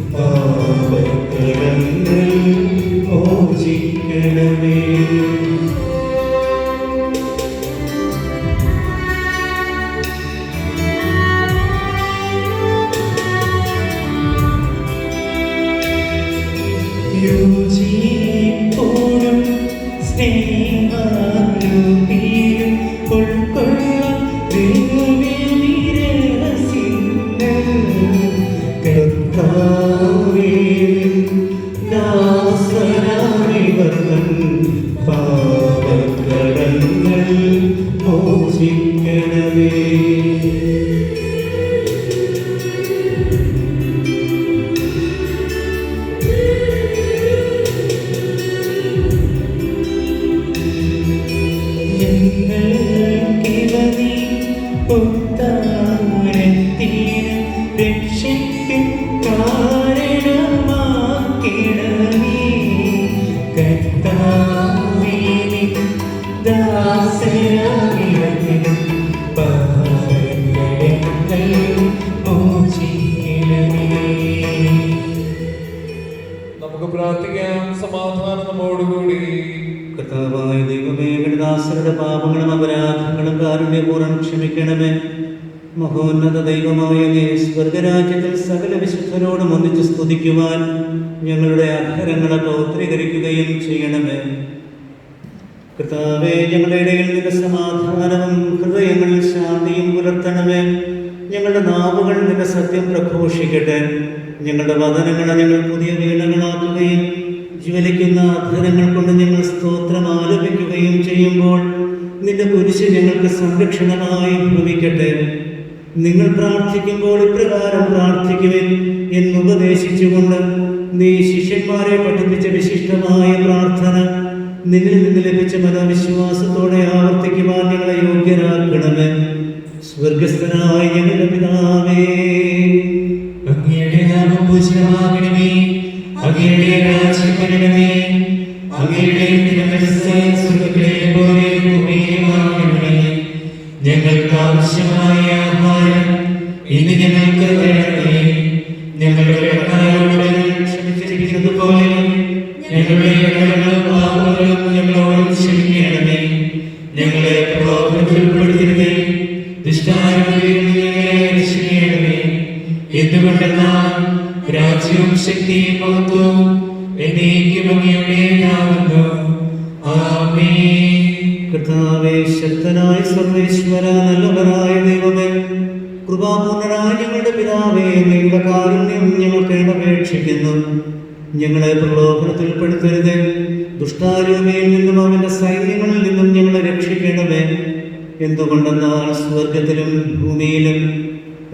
പാപകടങ്ങൾ മോചിക്കണമേ. യോജിപ്പോടും സ്നേഹാരൂപിയും ഉൾക്കൊള്ള കർത്താവേ ദാസരാമിവർത്തൻ പാപകടങ്ങൾ മോചിക്കണമേ. നമുക്ക് പ്രാർത്ഥിക്കാം. സമാധാനം നമ്മോടുകൂടി. കർത്താവായ ദൈവമേ, ദാസരുടെ പാപങ്ങളും അപരാധങ്ങളും കാരുണ്യപൂർവ്വം ക്ഷമിക്കണമേ. മഹോന്നത ദൈവമായ നീ സ്വർഗരാജ്യത്തിൽ സകല വിശുദ്ധരോടും ഒന്നിച്ച് സ്തുതിക്കുവാൻ ഞങ്ങളുടെ അധരങ്ങളെ പൗത്രീകരിക്കുകയും ചെയ്യണമേ. കർത്താവേ, ഞങ്ങളുടെ ഇടയിൽ നിന്റെ സമാധാനവും ഹൃദയങ്ങളിൽ ശാന്തിയും പുലർത്തണമേ. ഞങ്ങളുടെ നാവുകൾ നിന്റെ സത്യം പ്രഘോഷിക്കട്ടെ. ഞങ്ങളുടെ വചനങ്ങളെ ഞങ്ങൾ പുതിയ വീണകളാക്കുകയും ജ്വലിക്കുന്ന അധരങ്ങൾ കൊണ്ട് ഞങ്ങൾ സ്തോത്രം ആലപിക്കുകയും ചെയ്യുമ്പോൾ നിന്റെ കുരിശ് ഞങ്ങൾക്ക് സംരക്ഷണമായി ഭവിക്കട്ടെ. നിങ്ങൾ പ്രാർത്ഥിക്കുമ്പോൾ ഇപ്രകാരം പ്രാർത്ഥിക്കുവിൻ എന്നുപദേശിച്ചുകൊണ്ട് നീ ശിഷ്യന്മാരെ പഠിപ്പിച്ച വിശിഷ്ടമായ പ്രാർത്ഥന നിന്നിൽ നിന്ന് ലഭിച്ച മനോവിശ്വാസത്തോടെ ആവർത്തിക്കുവാൻ ഞങ്ങളെ യോഗ്യരാക്കണമേ. സ്വർഗസ്ഥനായ ഞങ്ങളുടെ പിതാവേ, അങ്ങയുടെ നാമം പൂജിതമാകണമേ. അങ്ങയുടെ രാജ്യം വരണമേ. അങ്ങയുടെ തിരുമനസ്സ് സ്വർഗ്ഗത്തിലെ പോലെ ഭൂമിയിലുമാകണമേ. ഞങ്ങൾക്ക് ആവശ്യമായ ആഹാരം ഇന്ന് ഞങ്ങൾക്ക് തരണമേ. ഞങ്ങളുടെ കടക്കാരോട് ക്ഷമിച്ചിരിക്കുന്നത് പോലെ ഞങ്ങളുടെ കടങ്ങളും പാപങ്ങളും ഞങ്ങളോട് ക്ഷമിക്കണമേ. ഞങ്ങളെ പ്രലോഭനത്തിൽ ഉൾപ്പെടുത്തരുതേ, ദുഷ്ടാരൂപിയിൽ നിന്ന് ഞങ്ങളെ രക്ഷിക്കണമേ. എന്തുകൊണ്ടെന്നാൽ രാജ്യവും ശക്തിയും മഹത്വവും എന്നേക്കും അങ്ങയുടേതാകുന്നു. ആമേൻ. കർത്താവേ, ശക്തനായ സർവേശ്വര, നല്ലവനായ ദൈവമേ, കൃപാപൂർണനായ ഞങ്ങളുടെ പിതാവേ, അങ്ങയുടെ കാരുണ്യം ഞങ്ങൾ കേട്ടപേക്ഷിക്കുന്നു. ഞങ്ങളെ പ്രലോഭനത്തിൽ പെടുത്തരുത്. ദുഷ്ടാരൂപയിൽ നിന്നും അവന്റെ സൈന്യങ്ങളിൽ നിന്നും ഞങ്ങളെ രക്ഷിക്കണമേ. എന്തുകൊണ്ടെന്നാൽ സ്വർഗത്തിലും ഭൂമിയിലും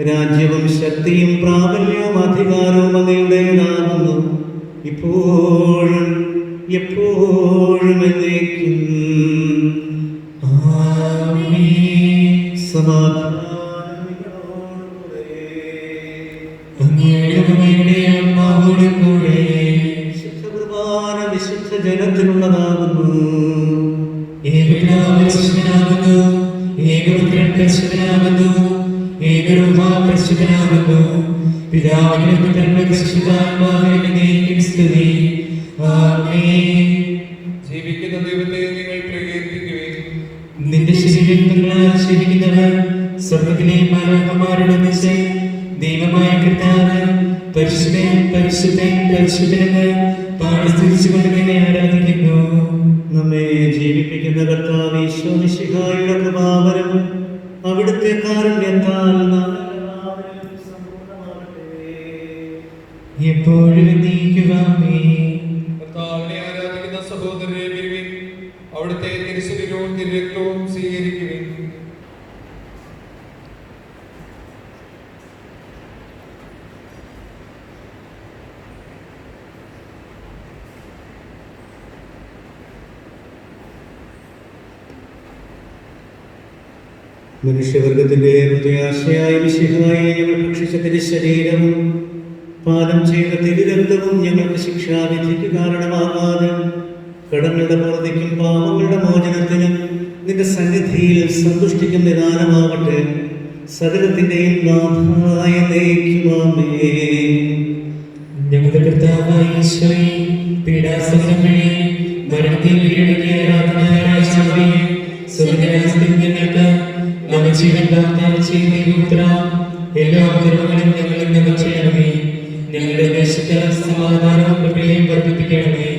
രാജ്യവും ശക്തിയും പ്രാബല്യവും അധികാരവും അങ്ങയുടേതാകുന്നു, ഇപ്പോഴും എപ്പോഴും എന്നേക്കും. സമാധാനം വിശുദ്ധ കുർബാന വിശുദ്ധ ജനത്തിനുള്ളതാകുന്നു. ജീവിക്കുന്ന ദൈവത്തെ നിങ്ങൾ പ്രകീർത്തിക്കുകയും നിന്റെ ശരീരങ്ങളാൽ ജീവിക്കുന്നവർ സ്വർഗത്തിലെ മാലാഖമാരോടൊന്നിച്ച് ദൈവമായ കർത്താവ് പരിശുദ്ധൻ പരിശുദ്ധൻ പരിശുദ്ധനെന്ന് പാടി സ്തുതിച്ചുകൊണ്ട് നിന്നെ ആരാധിക്കുന്നു. നമ്മെ ജീവിപ്പിക്കുന്ന കർത്താവ് ഈശോ മിശിഹായുടെ കൃപാവരം അവിടുത്തെ കാരുണ്യത്താൽ നാം എല്ലാവരിലും സമ്പൂർണ്ണമാകട്ടെ. എപ്പോഴും നീക്കുവാമേ. കർത്താവിനെ ആരാധിക്കുന്ന സഹോദരരെ വരുവിൻ, അവിടുത്തെ തിരുശരീരവും തിരുരക്തവും സ്വീകരിക്കുവിൻ. മനുഷ്യവർഗത്തിന്റെ ഹൃദയാശയായ മിശിഹായെ ഞങ്ങൾ ഭക്ഷിച്ച തിരുശരീരവും പാനം ചെയ്ത തിരുരക്തവും ഞങ്ങൾക്ക് ശിക്ഷാവിധിക്ക് കാരണമാകാതെ കടങ്ങളുടെ പുറത്തേക്കും പാപങ്ങളുടെ മോചനത്തിനും നിന്റെ സന്നിധിയിൽ സന്തുഷ്ടിക്കും നിദാനമാകട്ടെ. സകലത്തിന്റെയും നാഥായ നയിക്കുവാമേ. ഞങ്ങളുടെ കർത്താവായ ഈശോയെ, പീഡാസഹനം വഴി മരണത്തിൽ കീഴടക്കിയ ആത്മാവായ ശാന്തിയെ സ്വർഗ്ഗരാജ്യത്തിൽ ഞങ്ങൾക്ക് നവജീവൻ വാഗ്ദാനം ചെയ്യുന്ന ദൈവപുത്ര, എല്ലാ ധർമ്മങ്ങളും ഞങ്ങളിൽ നിന്ന് ചെയ്യണമേ. ഞങ്ങളുടെ ദേശത്ത് സമാധാനവും കൃപയും വർദ്ധിപ്പിക്കണമേ.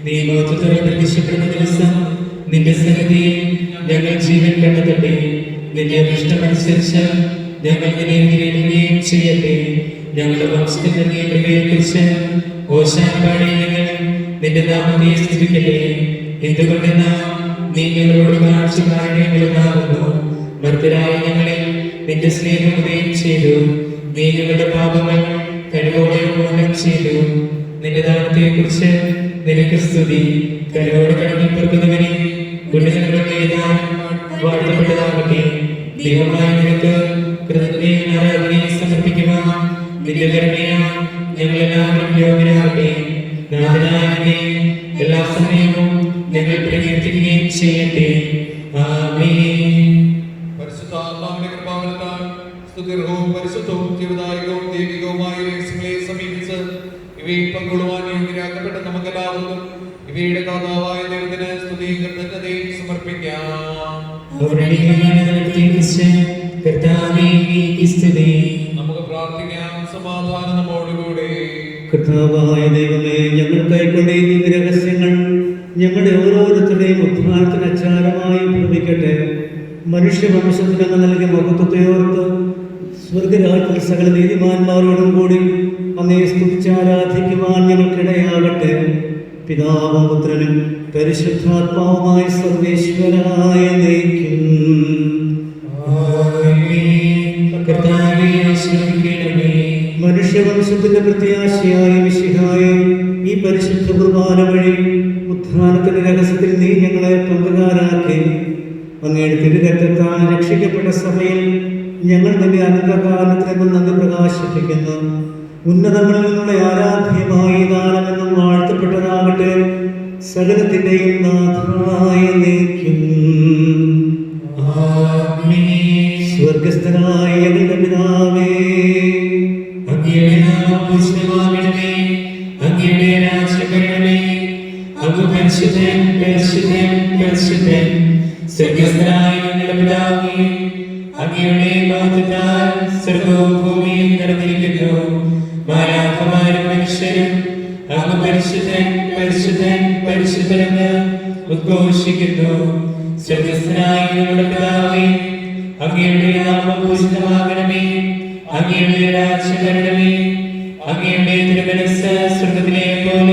നീ മഹത്വത്തോടെ പ്രത്യക്ഷപ്പെടുന്ന ദിവസം നിന്റെ സന്നിധിയിൽ ഞങ്ങൾ ജീവൻ കണ്ടെത്തട്ടെ. നിന്റെ അഭിഷ്ടമനുസരിച്ച് ഞങ്ങൾ നിന്നെ അനുഗ്രഹിക്കുകയും ചെയ്യട്ടെ. ഞങ്ങളുടെ വംശത്തിൽ നൽകിയ കൃപയെക്കുറിച്ച് ഓശാന പാടി ഞങ്ങൾ നിന്റെ നാമത്തെ സ്തുതിക്കട്ടെ. എന്തുകൊണ്ടെന്നാൽ നീ ഞങ്ങളോട് കാണിച്ച കാരുണ്യങ്ങളുണ്ടാകുന്നു. മർത്തരായ ഞങ്ങളെ നിന്റെ സ്നേഹം ഉദയം ചെയ്തു. നീ ഞങ്ങളുടെ പാപങ്ങൾ കഴിവോടെ പൂർണ്ണം ചെയ്തു. നിന്റെ ദാനത്തെ കുറിച്ച് നിനക്ക് സ്തുതി. കരോട് കടങ്ങിൽ പുറക്കുന്നവനെ ഗുണങ്ങളുടെ ദാനം വാഴ്ത്തപ്പെട്ടതാകട്ടെ. ദൈവമായ നിനക്ക് കൃതജ്ഞതയും ആരാധനയും സമർപ്പിക്കുവാൻ നിന്റെ കരുണയാൽ ഞങ്ങളെല്ലാവരും യോഗ്യരാകട്ടെ. നാഥനായ നിന്നെ എല്ലാ സമയവും ഞങ്ങൾ പ്രകീർത്തിക്കുകയും ചെയ്യട്ടെ. ആമേൻ. പരിശുദ്ധാത്മാവിന്റെ കൃപാവരത്താൽ സ്തുതിർഹവും പരിശുദ്ധവും ജീവദായകവും ദൈവികവുമായ രഹസ്യങ്ങളെ സമീപിച്ച് ഇവയിൽ പങ്കുകൊള്ളുവാൻ യോഗ്യരാക്കപ്പെട്ട നമുക്കെല്ലാവർക്കും ഇവയുടെ ദാതാവായ ദൈവത്തിന് സ്തുതിയും കൃതജ്ഞതയും സമർപ്പിക്കാം. നമുക്ക് പ്രാർത്ഥിക്കാം. സമാധാനം നമ്മോടുകൂടെ. കർത്താവായ ദൈവമേ, ഞങ്ങൾ കൈക്കൊണ്ട ഈ ദിവ്യരഹസ്യങ്ങൾ ഞങ്ങളുടെ ഓരോരുത്തരുടെയും ഉദ്ധാനത്തിന് അച്ചാരമായി ഭവിക്കട്ടെ. മനുഷ്യവംശത്തിനങ്ങ് നൽകിയ മഹത്വത്തെ ഓർത്ത് സ്വർഗരാജ്യത്തിൽ സകല നീതിമാന്മാരോടും കൂടി അങ്ങേ സ്തുതിച്ച് ആരാധിക്കുവാൻ ഞങ്ങൾക്കിടയാകട്ടെ. പിതാവും പുത്രനും പരിശുദ്ധാത്മാവുമായ സർവേശ്വരായ നയിക്കും. മനുഷ്യവംശത്തിന്റെ പ്രത്യാശയായ മിശിഹായ ഈ പരിശുദ്ധ കുർബാന വഴി ഉത്ഥാനത്തിന്റെ രഹസ്യത്തിൽ നീ ഞങ്ങളെ പങ്കുകാരാക്കി. അങ്ങയുടെ തിരുരക്തത്താൽ രക്ഷിക്കപ്പെട്ട സഭയിൽ ഞങ്ങൾ നിന്റെ അനന്തകാലത്തിൽ നിന്ന് നന്ദി പ്രകാശിപ്പിക്കുന്നു. ഉന്നതങ്ങളിൽ നിന്നുള്ള ആരാധ്യമായ ദാനമെന്നും വാഴ്ത്തപ്പെട്ടതാകട്ടെ. സകലത്തിന്റെയും നാഥായ നയിക്കും. സ്വർഗസ്ഥനായ ഞങ്ങളുടെ പിതാവേ, അങ്ങയുടെ നാമം പൂജിതമാകണമേ. അങ്ങയുടെ രാജ്യം വരണമേ. അങ്ങ് പരിശുദ്ധൻ പരിശുദ്ധൻ പരിശുദ്ധൻ. സ്വർഗസ്ഥനായ ഞങ്ങളുടെ പിതാവേ, അങ്ങയുടെ മഹത്വത്താൽ സ്വർഗ്ഗവും ഭൂമിയും നിറഞ്ഞിരിക്കുന്നു. മാലാഖമാരും മനുഷ്യരും അങ്ങ് പരിശുദ്ധൻ പരിശുദ്ധൻ പരിശുദ്ധനെന്ന് ഉദ്ഘോഷിക്കുന്നു. സ്വർഗസ്ഥനായ ഞങ്ങളുടെ പിതാവേ, അങ്ങയുടെ നാമം പൂജിതമാകണമേ. അങ്ങയുടെ രാജ്യം വരണമേ. അങ്ങയുടെ തിരുമനസ്സ് സ്വർഗ്ഗത്തിലെ പോലെ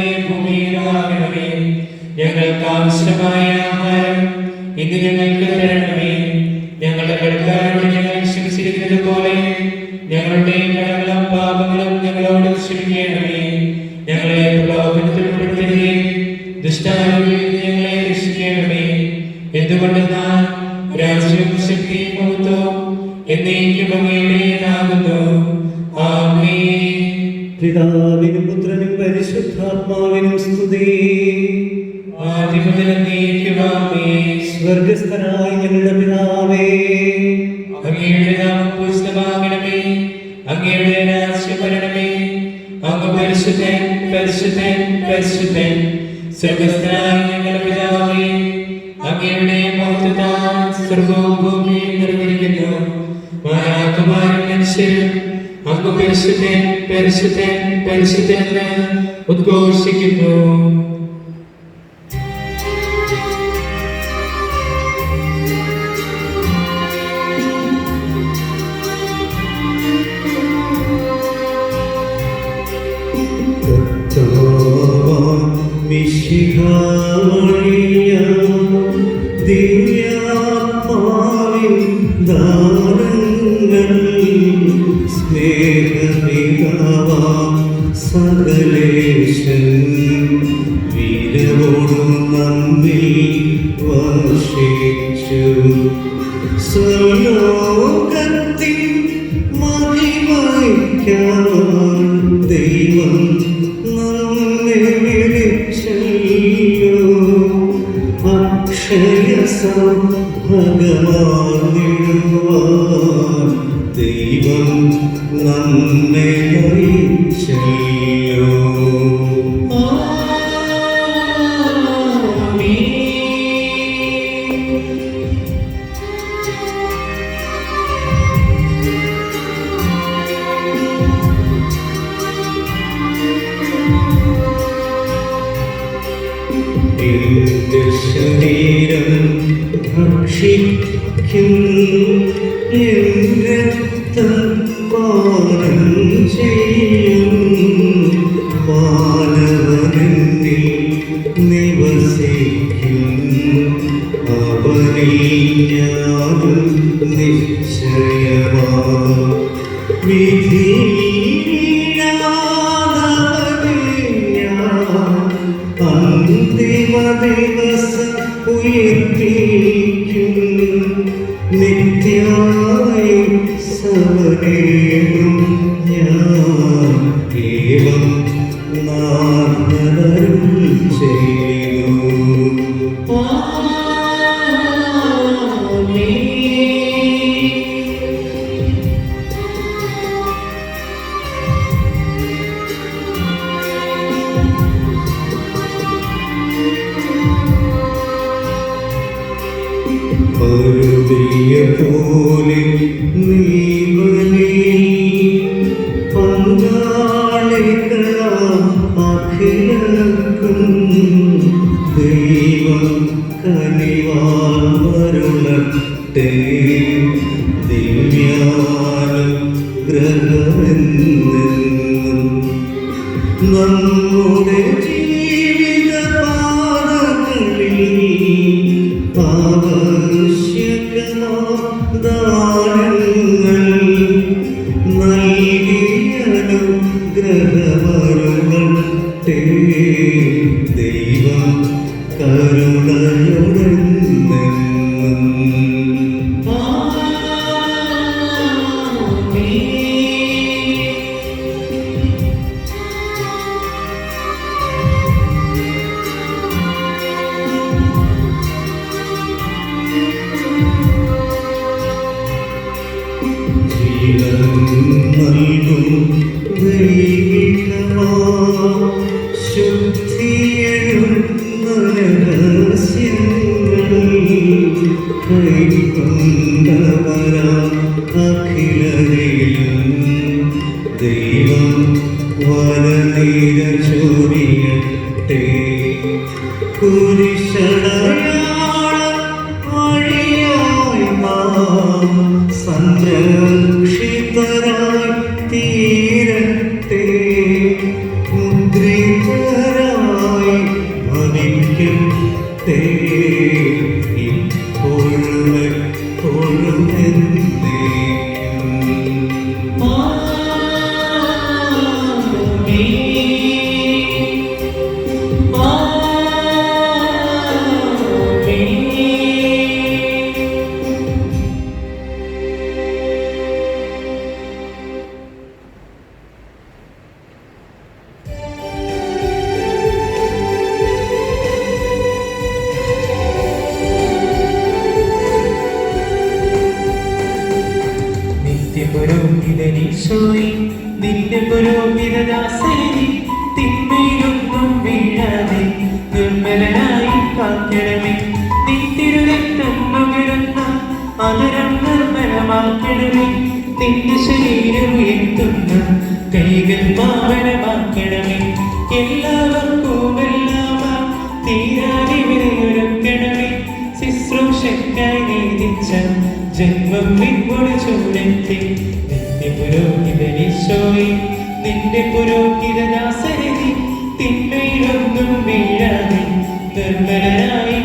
ഞങ്ങൾക്ക് ആവശ്യമായ ആഹാരം ഇന്ന് ഞങ്ങൾക്ക് തരണമേ. ഞങ്ങളുടെ കടക്കാരോട് ഞങ്ങൾ ക്ഷമിച്ചിരിക്കുന്നത് പോലെ ഞങ്ങളുടെ കടങ്ങളും പാപങ്ങളും ഞങ്ങളോട് ക്ഷമിക്കണമേ. ഞങ്ങളെ പ്രലോഭനത്തിൽ ഉൾപ്പെടുത്തരുതേ, ദുഷ്ടാരൂപിയിൽ ഞങ്ങളെ രക്ഷിക്കണമേ. എന്തുകൊണ്ടെന്നാൽ രാജ്യവും ശക്തിയും മഹത്വവും എന്നേക്കും അങ്ങയുടേതാകുന്നു. ആമേൻ. പിതാവിനും പുത്രനും പരിശുദ്ധാത്മാവിനും സ്തുതി. ആദിമുതൽ എന്നേക്കും ആമേൻ. സ്വർഗസ്ഥനായ ഞങ്ങളുടെ പിതാവേ, അങ്ങയുടെ നാമം പൂജിതമാകണമേ. അങ്ങയുടെ രാജ്യം വരണമേ. അങ്ങ് പരിശുദ്ധൻ പരിശുദ്ധൻ പരിശുദ്ധൻ. സ്വർഗസ്ഥനായ ഞങ്ങളുടെ പിതാവേ, അങ്ങയുടെ മഹത്വത്താൽ സ്വർഗവും ഭൂമിയും നിറഞ്ഞിരിക്കുന്നു. മാലാഖമാരും മനുഷ്യരും അങ്ങ് പരിശുദ്ധൻ പരിശുദ്ധൻ പരിശുദ്ധൻ എന്ന് ഉദ്ഘോഷിക്കുന്നു. ദിവ്യാത്മാവിൻ ദാനങ്ങൾ സ്നേഹപിതാവാം സകലേശൻ വീരവോടും നമ്മിൽ വർഷിച്ചു. സ്വലോകത്തിൻ മഹിമയ്ക്കായി ദൈവം നമ്മെ വിളിച്ചല്ലോ. ഭഗവാൻ ദൈവം നമ്മെ നയിച്ചല്ലോ. എന്റെ ശരീരം ഭക്ഷിക്കും, എന്റെ രക്തം പാനം ചെയ്യും. മാനവനിൽ നിവസിക്കും, അവനിൽ ഞാനും നിശ്ചയമാ. അന്തിമ ദിവസം ഉയർത്തിക്കും, നിത്യായി സവനേകും ഞാൻ. ഏവം നാഥനരുൾ ചെയ്തു. പോലെ നീവനിൽ പങ്കാളികളാം അഖിലർക്കും ദൈവം കനിവാൽ മരുളട്ടെ. ദിവ്യാനുഗ്രഹമെന്നും നമ്മുടെ ജീവിത പാതകളിൽ ദാനങ്ങൾ നൽകിയനുഗ്രഹമരുളട്ടെ. ദൈവം കരുണയുടെന്നും. നൽകും ദൈവികമാ ശുദ്ധിയെഴുന്ന രഹസ്യങ്ങൾ കൈക്കൊണ്ടവരാ അഖിലതയിലും ദൈവം വരനീര ചൊരിയട്ടെ. കുരിശടയാളം വഴിയായി നാം സംരക്ഷിതരായി തീരട്ടെ. മുദ്രിതരായി ഭവിക്കും നിന്റെ ശരീരം ഉയർത്തുന്ന കൈകൾ പാവനമാക്കണമേ. എല്ലാവർക്കുമെല്ലാം തീരാനിവരെയൊരുക്കണമേ. ശുശ്രൂഷക്കായി നീതിച്ച ജന്മം നിന്നോട് ചൂടെത്തി. നിന്റെ പുരോഹിതനീശോയെ, നിന്റെ പുരോഹിതദാസനെ നീ തിന്മയിലൊന്നും വീഴാതെ നിർമ്മലനായി